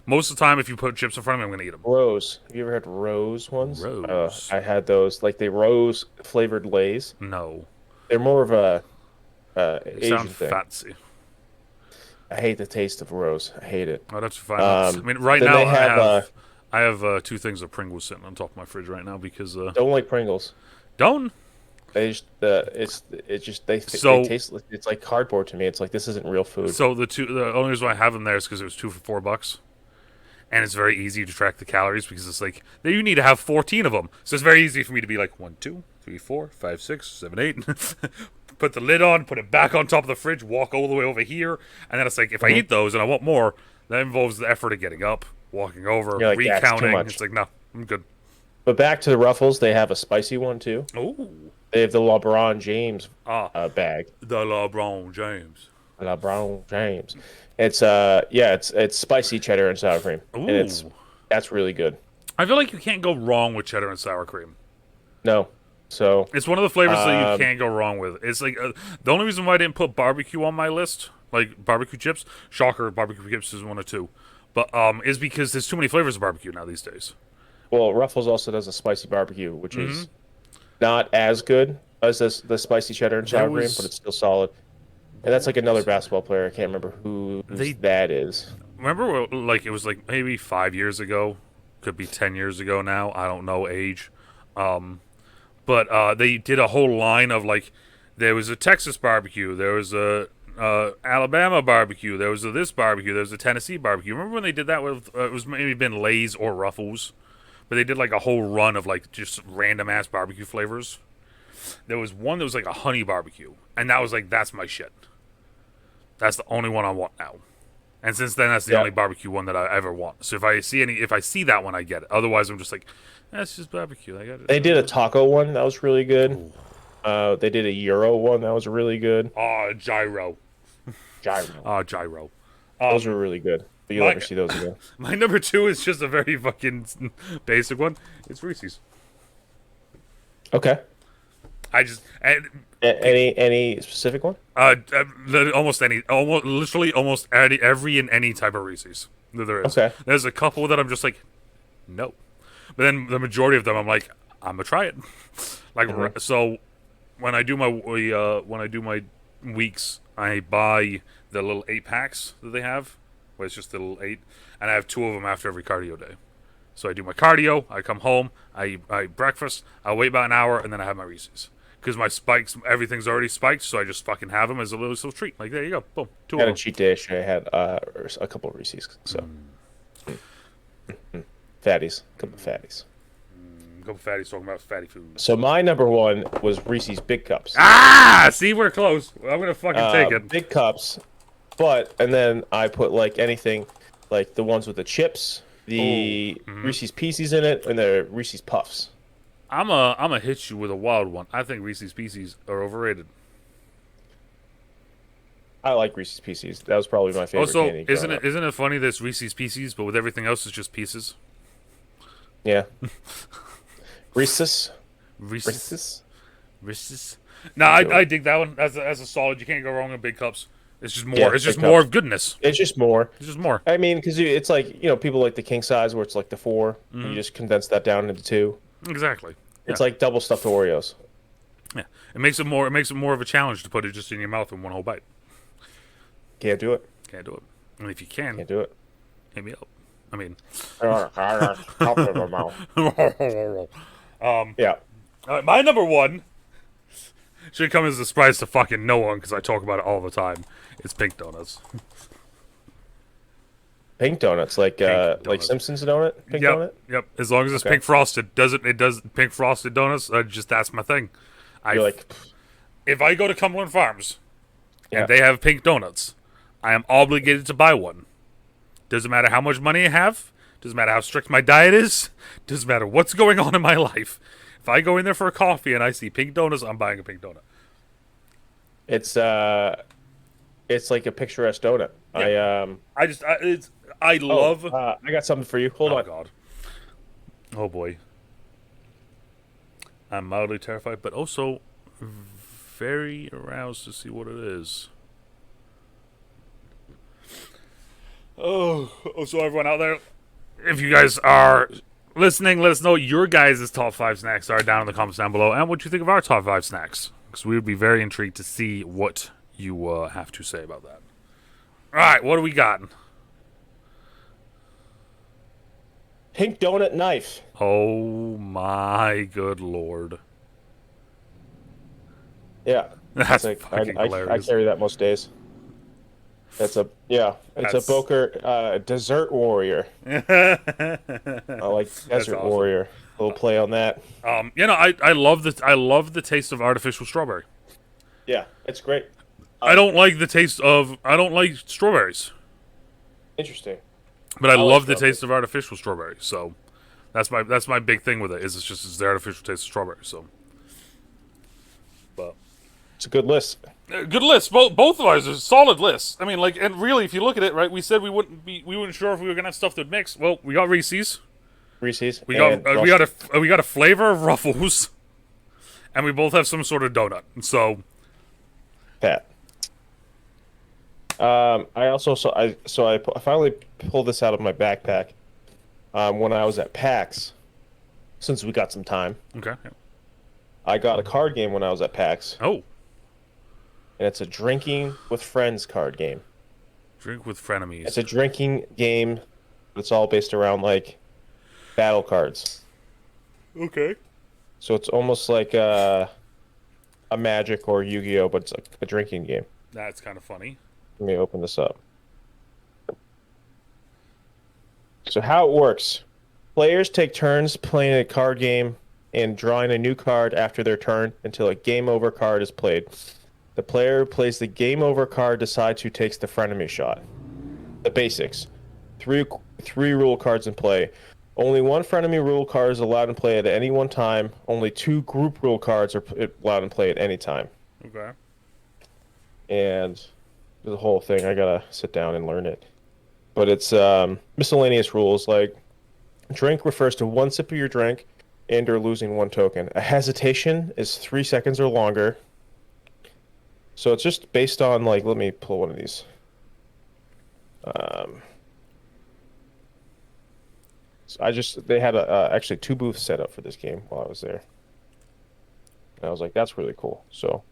Most of the time, if you put chips in front of me, I'm gonna eat them. Rose. Have you ever had rose ones? Rose. I had those, like the rose flavored Lays. No. They're more of a They sound Asian thing. fancy. I hate the taste of rose. I hate it. I'd have to find out. I mean, right Then now they have I have two things of Pringles sitting on top of my fridge right now because don't like Pringles. don't. They just it's just they So taste it's like cardboard to me. It's like this isn't real food. so the only reason why I have them there is because it was 2 for $4, and it's very easy to track the calories because it's like you need to have 14 of them. So it's very easy for me to be like 1, 2, 3, 4, 5, 6, 7, 8. Put the lid on, put it back on top of the fridge, walk all the way over here, and then it's like if I eat those and I want more, that involves the effort of getting up, walking over, You're like, yeah, it's too recounting. much. It's like no, I'm good. But back to the Ruffles, they have a spicy one too. Oh, They have the LeBron James ah, bag. the LeBron James. LeBron James. It's it's spicy cheddar and sour cream, Ooh. and that's really good. I feel like you can't go wrong with cheddar and sour cream. No, so It's one of the flavors that you Um, can't go wrong with. It's like the only reason why I didn't put barbecue on my list, like barbecue chips. Shocker, barbecue chips is one or two, but is because there's too many flavors of barbecue now these days. well, Ruffles also does a spicy barbecue, which is not as good as the spicy cheddar and sour cream, was- but it's still solid. And that's like another basketball player. I can't remember who that is. Remember, like it was like maybe 5 years ago, could be 10 years ago now. I don't know age, but they did a whole line of like there was a Texas barbecue, there was a Alabama barbecue, there was a this barbecue, there was a Tennessee barbecue. Remember when they did that with it was maybe been Lay's or Ruffles, but they did like a whole run of like just random ass barbecue flavors. There was one that was like a honey barbecue, and that was like that's my shit. That's the only one I want now. And since then, that's the only barbecue one that I ever want. So if I see that one, I get it. Otherwise, I'm just like, that's just barbecue. I got it. They did a taco one that was really good. They did a Euro one that was really good. Oh, gyro. Gyro. Oh, gyro. Those were really good. But you'll my- never see those again. My number 2 is just a very fucking basic one. It's Reese's. Okay. I just Any specific one? literally almost every and any type of Reese's that there is. Okay. There's a couple that I'm just like, no, but then the majority of them I'm like, I'm gonna try it. Like so, when I do my weeks, I buy the little 8 packs that they have, where it's just the little 8, and I have 2 of them after every cardio day. So I do my cardio, I come home, I breakfast, I wait about an hour, and then I have my Reese's. Because my spikes, everything's already spiked, so I just fucking have them as a little treat. Like, there you go. Boom. 2 Had of a them. cheat day yesterday. I had a couple of Reese's. So fatties, a couple of fatties. A couple fatties talking about fatty food. So my number one was Reese's Big Cups. Ah! See, we're close. I'm going to fucking take it. Big Cups, and then I put like anything, like the ones with the chips, the Reese's Pieces in it, and the Reese's Puffs. I'm a hit you with a wild one. I think Reese's Pieces are overrated. I like Reese's Pieces. That was probably my favorite Also, candy. isn't it funny this Reese's Pieces, but with everything else it's just pieces? Yeah. Reese's. Reese's. Reese's. No, I dig that one as a solid. You can't go wrong in big cups. It's just more. Yeah, it's just big more cups. of goodness. It's just more. It's just more. I mean, because it's like people like the king size where it's like the 4. And you just condense that down into 2. Exactly. It's like double stuffed Oreos. Yeah. It makes it more of a challenge to put it just in your mouth in one whole bite. Can't do it. Can't do it. And if you can, Can't do it. hit me up. I mean, Yeah. my number 1 should come as a surprise to fucking no one because I talk about it all the time. It's pink donuts. Pink donuts, like donuts. Simpsons donut. Pink Yep, donut. yep. As long as it's Okay. pink frosted, it does pink frosted donuts. Just that's my thing. You're like, If I go to Cumberland Farms yeah. and they have pink donuts, I am obligated to buy one. Doesn't matter how much money I have. Doesn't matter how strict my diet is. Doesn't matter what's going on in my life. If I go in there for a coffee and I see pink donuts, I'm buying a pink donut. It's it's like a picturesque donut. Yeah. I Oh, love. I got something for you. Hold Oh on. God. Oh boy. I'm mildly terrified, but also very aroused to see what it is. Oh, so everyone out there, if you guys are listening, let us know what your guys' top 5 snacks are down in the comments down below, and what you think of our top 5 snacks, because we would be very intrigued to see what you have to say about that. All right, what do we got? Pink donut knife. Oh my good lord. Yeah, That's it's like fucking I hilarious. carry that most days. It's a That's Boker dessert warrior. I like that's desert awesome. warrior. A little play on that. I love the taste of artificial strawberry. Yeah, it's great. I don't like the taste of I don't like strawberries, Interesting. but I I like love the strawberry. taste of artificial strawberry. So that's my big thing with it is it's the artificial taste of strawberry. So, but It's a good list. good list. Both of ours are solid lists. I mean, like, and really, if you look at it, right, we said we weren't sure if we were gonna have stuff to mix. Well, we got Reese's. Reese's We got and we got a flavor of Ruffles, and we both have some sort of donut. So Pat. I also I finally pulled this out of my backpack when I was at PAX. Since we got some time, okay. Yeah. I got a card game when I was at PAX, Oh, and it's a drinking with friends card game. drink with It's frenemies. a drinking game, but it's all based around like battle cards. Okay. So it's almost like a Magic or Yu-Gi-Oh, but it's like a drinking game. That's kind of funny. Let me open this up. So how it works. Players take turns playing a card game and drawing a new card after their turn until a game over card is played. The player who plays the game over card decides who takes the frenemy shot. The basics. Three rule cards in play. Only one frenemy rule card is allowed in play at any one time. Only 2 group rule cards are allowed in play at any time. Okay. And the whole thing, I gotta sit down and learn it. But it's miscellaneous rules like drink refers to 1 sip of your drink and or losing 1 token. A hesitation is 3 seconds or longer. So it's just based on like, let me pull one of these. So they had actually 2 booths set up for this game while I was there. And I was like, that's really cool. So,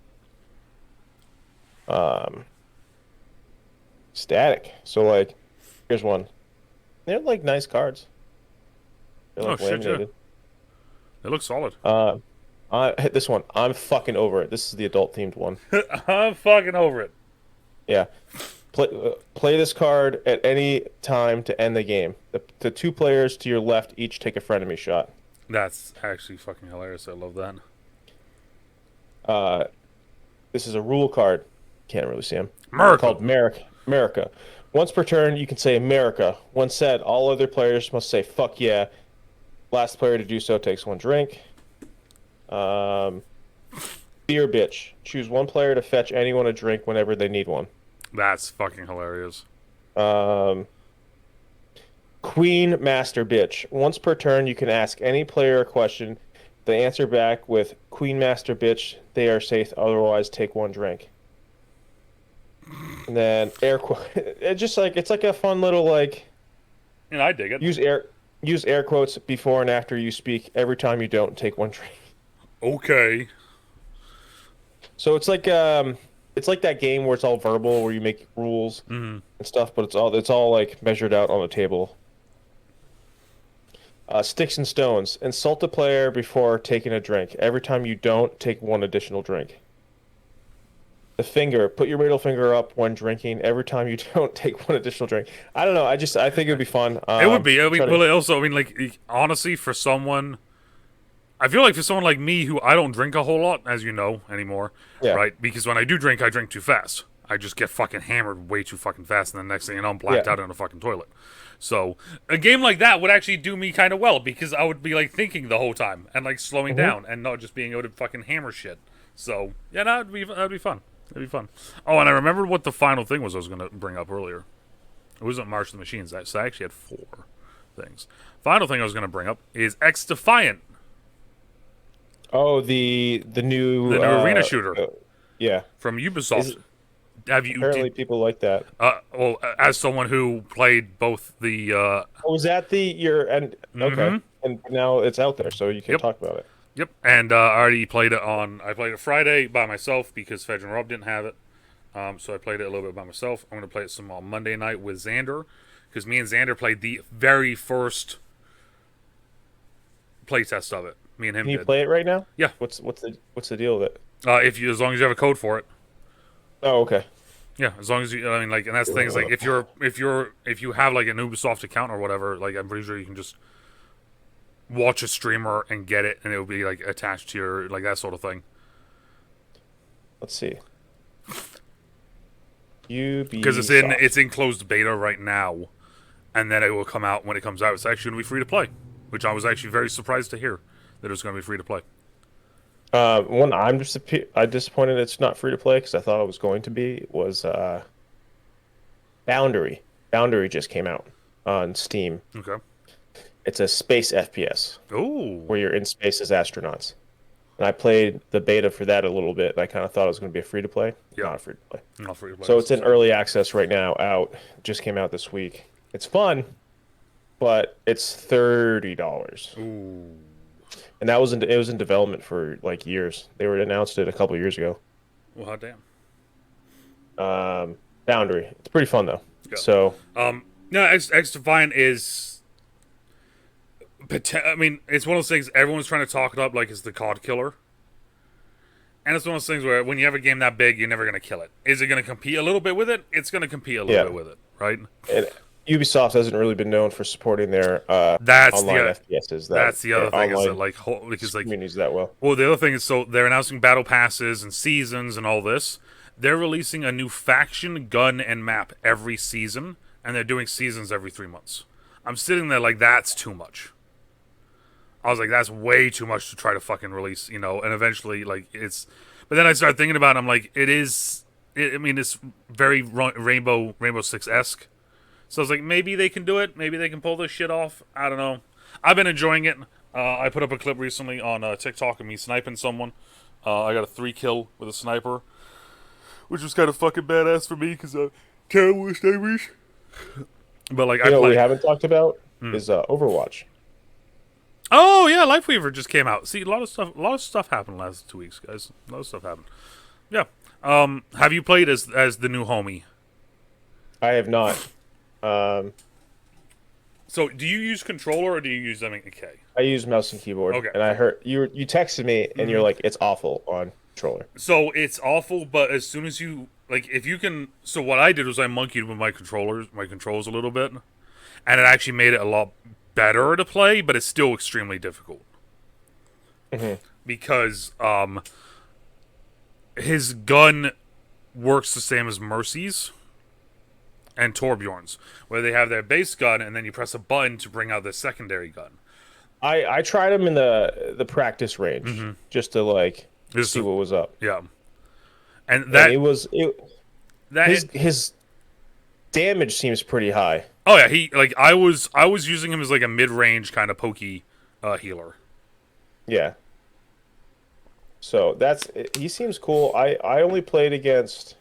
static. So like, here's one. They're like nice cards. They're Oh like shit, yeah. laminated. It looks solid. I hit this one. I'm fucking over it. This is the adult themed one. I'm fucking over it. Yeah. Play this card at any time to end the game. The 2 players to your left each take a frenemy shot. That's actually fucking hilarious. I love that. This is a rule card. Can't really see them. America. Called America. America. Once per turn, you can say America. When said, all other players must say fuck yeah. Last player to do so takes 1 drink. Beer bitch. Choose 1 player to fetch anyone a drink whenever they need one. That's fucking hilarious. Queen master bitch. Once per turn, you can ask any player a question. They answer back with Queen master bitch. They are safe. Otherwise, take 1 drink. And then air quote. It's like a fun little like. And I dig it. Use air quotes before and after you speak. Every time you don't, take 1 drink. Okay. So it's like that game where it's all verbal, where you make rules and stuff, but it's all like measured out on a table. Sticks and stones. Insult the player before taking a drink. Every time you don't, take 1 additional drink. The finger. Put your middle finger up when drinking. Every time you don't, take 1 additional drink. I don't know. I think it would be fun. It would be. I mean, trying well, to- it also, I mean, like, honestly, for someone, I feel like for someone like me who I don't drink a whole lot, as you know, anymore, Yeah. right? Because when I do drink, I drink too fast. I just get fucking hammered way too fucking fast, and the next thing you know, I'm blacked Yeah. out in a fucking toilet. So a game like that would actually do me kind of well because I would be like thinking the whole time and like slowing down and not just being able to fucking hammer shit. So yeah, that'd be fun. That'd be fun. Oh, and I remembered what the final thing was I was going to bring up earlier. It wasn't March of the Machines. So I actually had 4 things. Final thing I was going to bring up is X Defiant. Oh, the new arena shooter. Yeah. From Ubisoft. Apparently people like that. Well, as someone who played both the... was that okay. And now it's out there, so you can talk about it. Yep, and I already played it I played it Friday by myself because Fedge and Rob didn't have it. So I played it a little bit by myself. I'm going to play it some on Monday night with Xander, because me and Xander played the very first playtest of it. Me and him Can you did. play it right now? Yeah. What's the deal with it? As long as you have a code for it. Oh, okay. Yeah, as long as you, I mean, like, and that's the thing is, like, if you have like an Ubisoft account or whatever, like, I'm pretty sure you can just watch a streamer and get it, and it will be like attached to your, like, that sort of thing. Let's see. Ubisoft. Because it's in closed beta right now, and then it will come out when it comes out. It's actually going to be free to play, which I was actually very surprised to hear that it's going to be free to play. One I'm disappointed it's not free to play because I thought it was going to be was Boundary. Boundary just came out on Steam. Okay. It's a space FPS. Ooh. Where you're in space as astronauts. And I played the beta for that a little bit, and I kind of thought it was going to be a free to play. Yeah. Not free to play. Not free to play. So it's in early access right now. Just came out this week. It's fun, but it's $30. Ooh. And it was in development for like years. They announced it a couple years ago. Well, hot damn. Boundary. It's pretty fun though. Yeah. So no, X Defiant is. I mean, it's one of those things. Everyone's trying to talk it up like it's the COD killer. And it's one of those things where when you have a game that big, you're never going to kill it. Is it going to compete a little bit with it? It's going to compete a little bit with it, right? And Ubisoft hasn't really been known for supporting their online FPSs. That's the other thing, is that, like, because, like, communities that well. Well, the other thing is, so they're announcing battle passes and seasons and all this. They're releasing a new faction, gun, and map every season, and they're doing seasons every 3 months. I'm sitting there like, that's too much. I was like, that's way too much to try to fucking release, and eventually, like, it's... But then I started thinking about it, I'm like, it's very Rainbow Six-esque. So I was like, maybe they can do it. Maybe they can pull this shit off. I don't know. I've been enjoying it. I put up a clip recently on TikTok of me sniping someone. I got a 3-kill with a sniper, which was kind of fucking badass for me because I'm terrible with snipers. But, like, what we haven't talked about is Overwatch. Oh yeah, Lifeweaver just came out. See, a lot of stuff happened last 2 weeks, guys. A lot of stuff happened. Yeah. Have you played as the new homie? I have not. So, do you use controller or do you use MK? I use mouse and keyboard. Okay. And I heard you texted me and you're like, it's awful on controller. So it's awful, but as soon as you if you can. So what I did was I monkeyed with my controls a little bit, and it actually made it a lot better to play, but it's still extremely difficult. Mm-hmm. Because his gun works the same as Mercy's and Torbjorn's, where they have their base gun and then you press a button to bring out the secondary gun. I tried him in the practice range just to see what was up. Yeah, and that his damage seems pretty high. Oh yeah, I was using him as like a mid-range kind of pokey healer. Yeah. So he seems cool. I only played against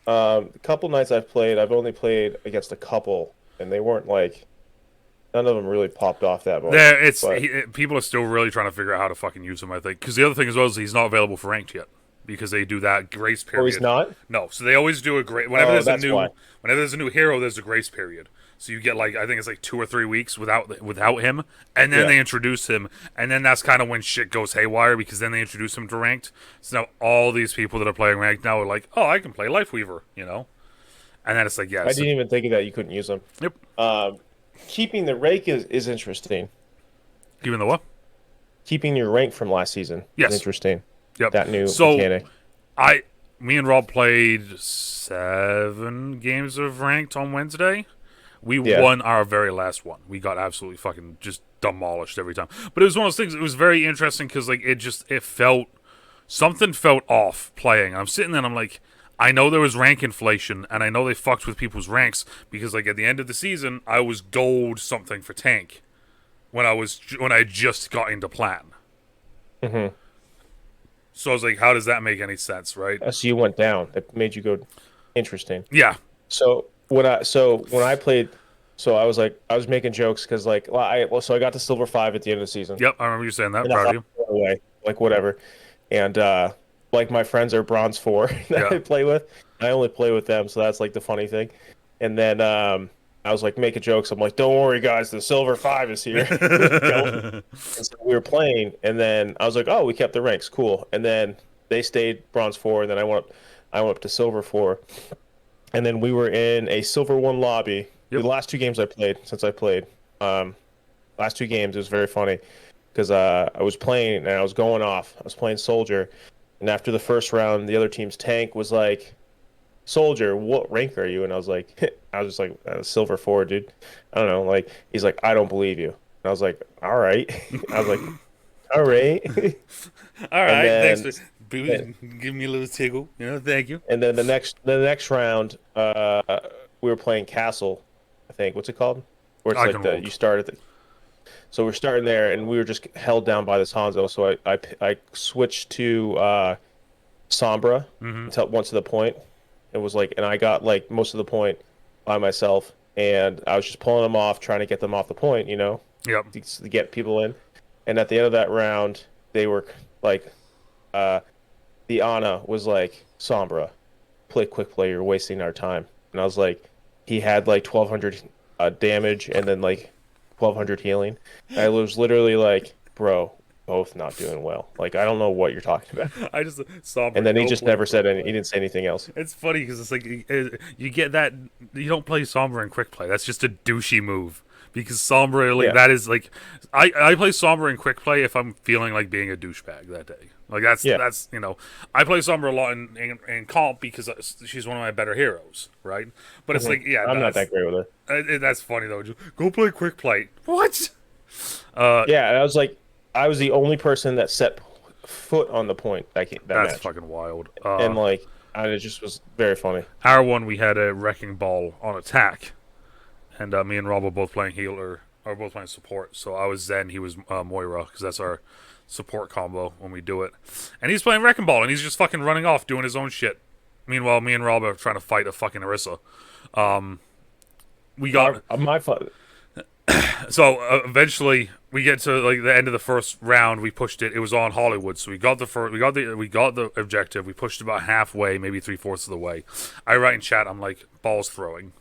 a couple nights I've only played against a couple, and they weren't none of them really popped off that much. People are still really trying to figure out how to fucking use him, I think. Because the other thing as well is he's not available for ranked yet. Because they do that grace period. Oh, he's not? No. So they always do a grace... Whenever there's a new hero, there's a grace period. So you get, I think it's 2 or 3 weeks without him, and then they introduce him, and then that's kind of when shit goes haywire, because then they introduce him to ranked. So now all these people that are playing ranked now are like, oh, I can play Lifeweaver, And then it's like, yeah. I didn't even think of that. You couldn't use them. Yep. Keeping the rank is interesting. Keeping the what? Keeping your rank from last season is interesting. Yep. That new mechanic. Me and Rob played 7 games of ranked on Wednesday. We won our very last one. We got absolutely fucking just demolished every time. But it was one of those things. It was very interesting because it felt something felt off playing. I'm sitting there and I'm like, I know there was rank inflation, and I know they fucked with people's ranks because, like, at the end of the season, I was gold something for tank when I just got into plan. Mm-hmm. So I was like, how does that make any sense, right? So you went down. It made you go interesting. Yeah. So when I played, so I was making jokes because like so I got to silver 5 at the end of the season, Yep, I remember you saying that. and I Proud of thought you. away like whatever, and like my friends are bronze 4 that Yeah. I play with. I only play with them, so that's like the funny thing. And then I was like making jokes. I'm like, don't worry guys, the silver 5 is here. Let's go. And so we were playing, and then I was like, oh, we kept the ranks, cool. And then they stayed bronze 4, and then I went up to silver 4. And then we were in a silver 1 lobby. Yep. The last 2 games I played since I played, last 2 games, it was very funny because I was playing and I was going off. I was playing soldier, and after the first round, the other team's tank was like, "Soldier, what rank are you?" And I was like, I was just like, "Silver 4, dude." I don't know. Like he's like, "I don't believe you." And I was like, "All right." I was like, "All right." All And right, then thanks for give me a little tickle. Thank you. and then the next round, we were playing Castle, I think. What's it called? Where it's I like can hold. you start at the. So we're starting there, and we were just held down by this Hanzo. So I switched to Sombra until once to the point. It was like, and I got like most of the point by myself, and I was just pulling them off, trying to get them off the point, Yep. to get people in. And at the end of that round, they were like, the Ana was like, Sombra, play quick play, you're wasting our time. And I was like, he had like 1200 damage and then like 1200 healing. I was literally like, bro, both not doing well. Like, I don't know what you're talking about. I just saw. And then he just never said any. He didn't say anything else. It's funny because it's like you get that you don't play Sombra in quick play. That's just a douchey move because Sombra like Yeah. that is like I play Sombra in quick play if I'm feeling like being a douchebag that day. Like Yeah. that's I play Sombra a lot in comp because she's one of my better heroes, right? But it's like I'm not that great with her. that's funny though. Just go play quick play. What? Yeah, and I was like, I was the only person that set foot on the point that That's match, fucking wild. and like, and it just was very funny. Our one, we had a wrecking ball on attack, and me and Rob were both playing healer, or both playing support. So I was Zen, he was Moira, because that's our support combo when we do it. And he's playing wrecking ball, and he's just fucking running off, doing his own shit. Meanwhile, me and Rob are trying to fight a fucking Orisa. We got My fun. so eventually we get to like the end of the first round. We pushed it. It was on Hollywood, so we got the first. We got the objective. We pushed about halfway, maybe 3/4 of the way. I write in chat. I'm like, balls throwing.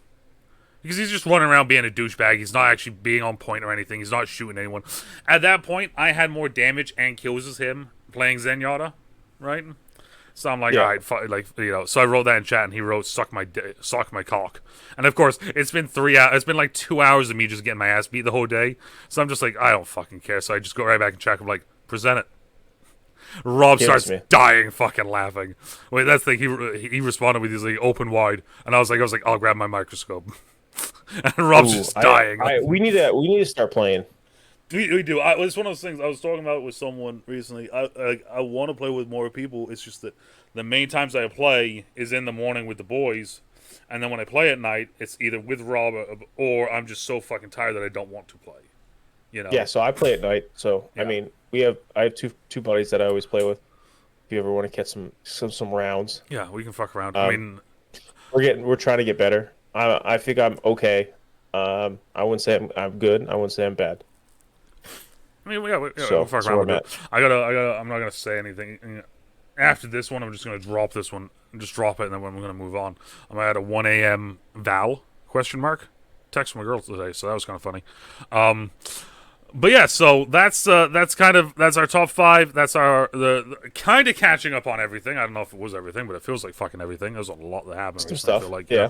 Because he's just running around being a douchebag. He's not actually being on point or anything. He's not shooting anyone. At that point, I had more damage and kills as him playing Zenyatta, right? So I'm like, Yeah. all right, So I wrote that in chat, and he wrote, suck my cock." And of course, it's been 3 hours. It's been like 2 hours of me just getting my ass beat the whole day. So I'm just like, I don't fucking care. So I just go right back and check. I'm like, present it. Rob Kills starts me. dying, fucking laughing. Wait, that's the thing. He responded with, he's like, open wide, and I was like, I'll grab my microscope. And Rob's just dying. We need to start playing. We do. It's one of those things I was talking about with someone recently. I want to play with more people. It's just that the main times I play is in the morning with the boys, and then when I play at night, it's either with Rob or I'm just so fucking tired that I don't want to play. Yeah, so I play at night. So Yeah. I mean, I have two buddies that I always play with. If you ever want to get some rounds, Yeah, we can fuck around. I mean, we're trying to get better. I think I'm okay. I wouldn't say I'm good. I wouldn't say I'm bad. we'll So, fuck that's around where with I'm it. I gotta. I'm not gonna say anything. After this one, I'm just gonna drop this one. Just drop it, and then we're gonna move on. I'm gonna add a 1 a.m. Val question mark text from a girl today, so that was kind of funny. But yeah, so that's our top 5. That's the kind of catching up on everything. I don't know if it was everything, but it feels like fucking everything. There's a lot that happened. Some recently, I stuff. feel like, Yeah.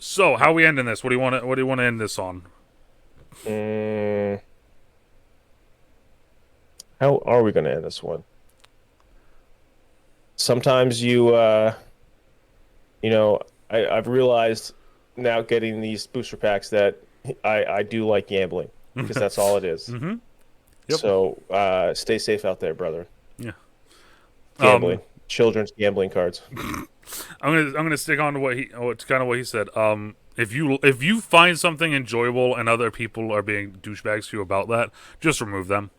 So how are we ending this? What do you want to end this on? How are we going to end this one? Sometimes I've realized now getting these booster packs that I do like gambling because that's all it is. Mm-hmm. Yep. So stay safe out there, brother. Yeah. Gambling, children's gambling cards. I'm gonna stick on to what he said. If you find something enjoyable and other people are being douchebags to you about that, just remove them.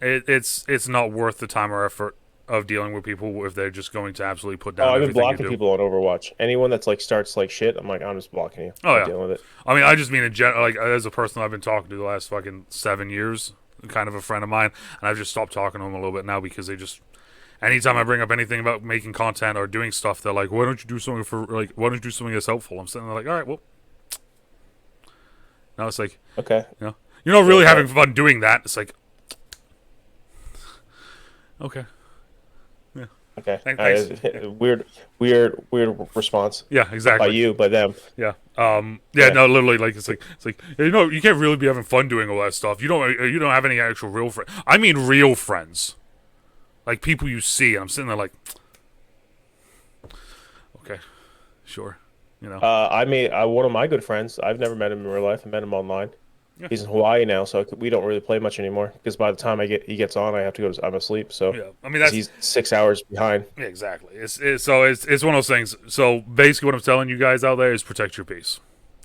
It's not worth the time or effort of dealing with people if they're just going to absolutely put down Oh, I've been everything you blocking do. people on Overwatch. Anyone that's like starts like shit, I'm like, I'm just blocking you. Oh I'm yeah, dealing with it. I mean, I just mean in general, like as a person I've been talking to the last fucking 7 years, kind of a friend of mine, and I've just stopped talking to them a little bit now because they just. Anytime I bring up anything about making content or doing stuff, they're like, "Why don't you do something why don't you do something that's helpful?" I'm sitting there like, "All right, well." Now it's like, Okay. you're not really Yeah, having fun doing that. It's like, okay, yeah, Okay. thanks. Weird response. Yeah, Not exactly. by you, by them. Yeah. Yeah. No, literally, like it's like you can't really be having fun doing all that stuff. You don't have any actual real friends. I mean, real friends, like people you see. And I'm sitting there like, okay, sure, you know. I made one of my good friends. I've never met him in real life. I met him online. Yeah. He's in Hawaii now, so we don't really play much anymore. Because by the time he gets on, I have to go. I'm asleep. So Yeah, I mean 'cause that's he's 6 hours behind. yeah, exactly. It's one of those things. So basically, what I'm telling you guys out there is protect your peace.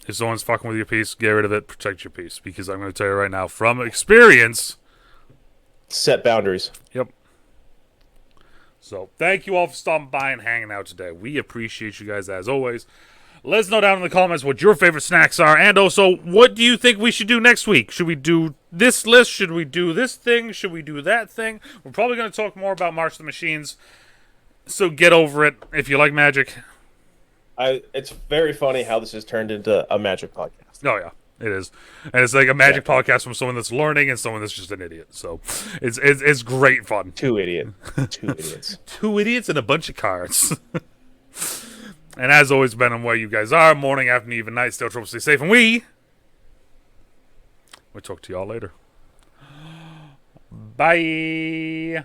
If someone's fucking with your peace, get rid of it. Protect your peace, because I'm going to tell you right now from experience. Set boundaries. Yep. So thank you all for stopping by and hanging out today. We appreciate you guys as always. Let us know down in the comments what your favorite snacks are, and also what do you think we should do next week? Should we do this list? Should we do this thing? Should we do that thing? We're probably going to talk more about March of the Machines. So get over it if you like magic. It's very funny how this has turned into a magic podcast. Oh yeah, it is, and it's like a magic podcast from someone that's learning and someone that's just an idiot. So it's great fun. Two idiots. Two idiots and a bunch of cards. And as always, depending on where you guys are, morning, afternoon, even night, still trouble, stay safe, and we'll talk to y'all later. Bye.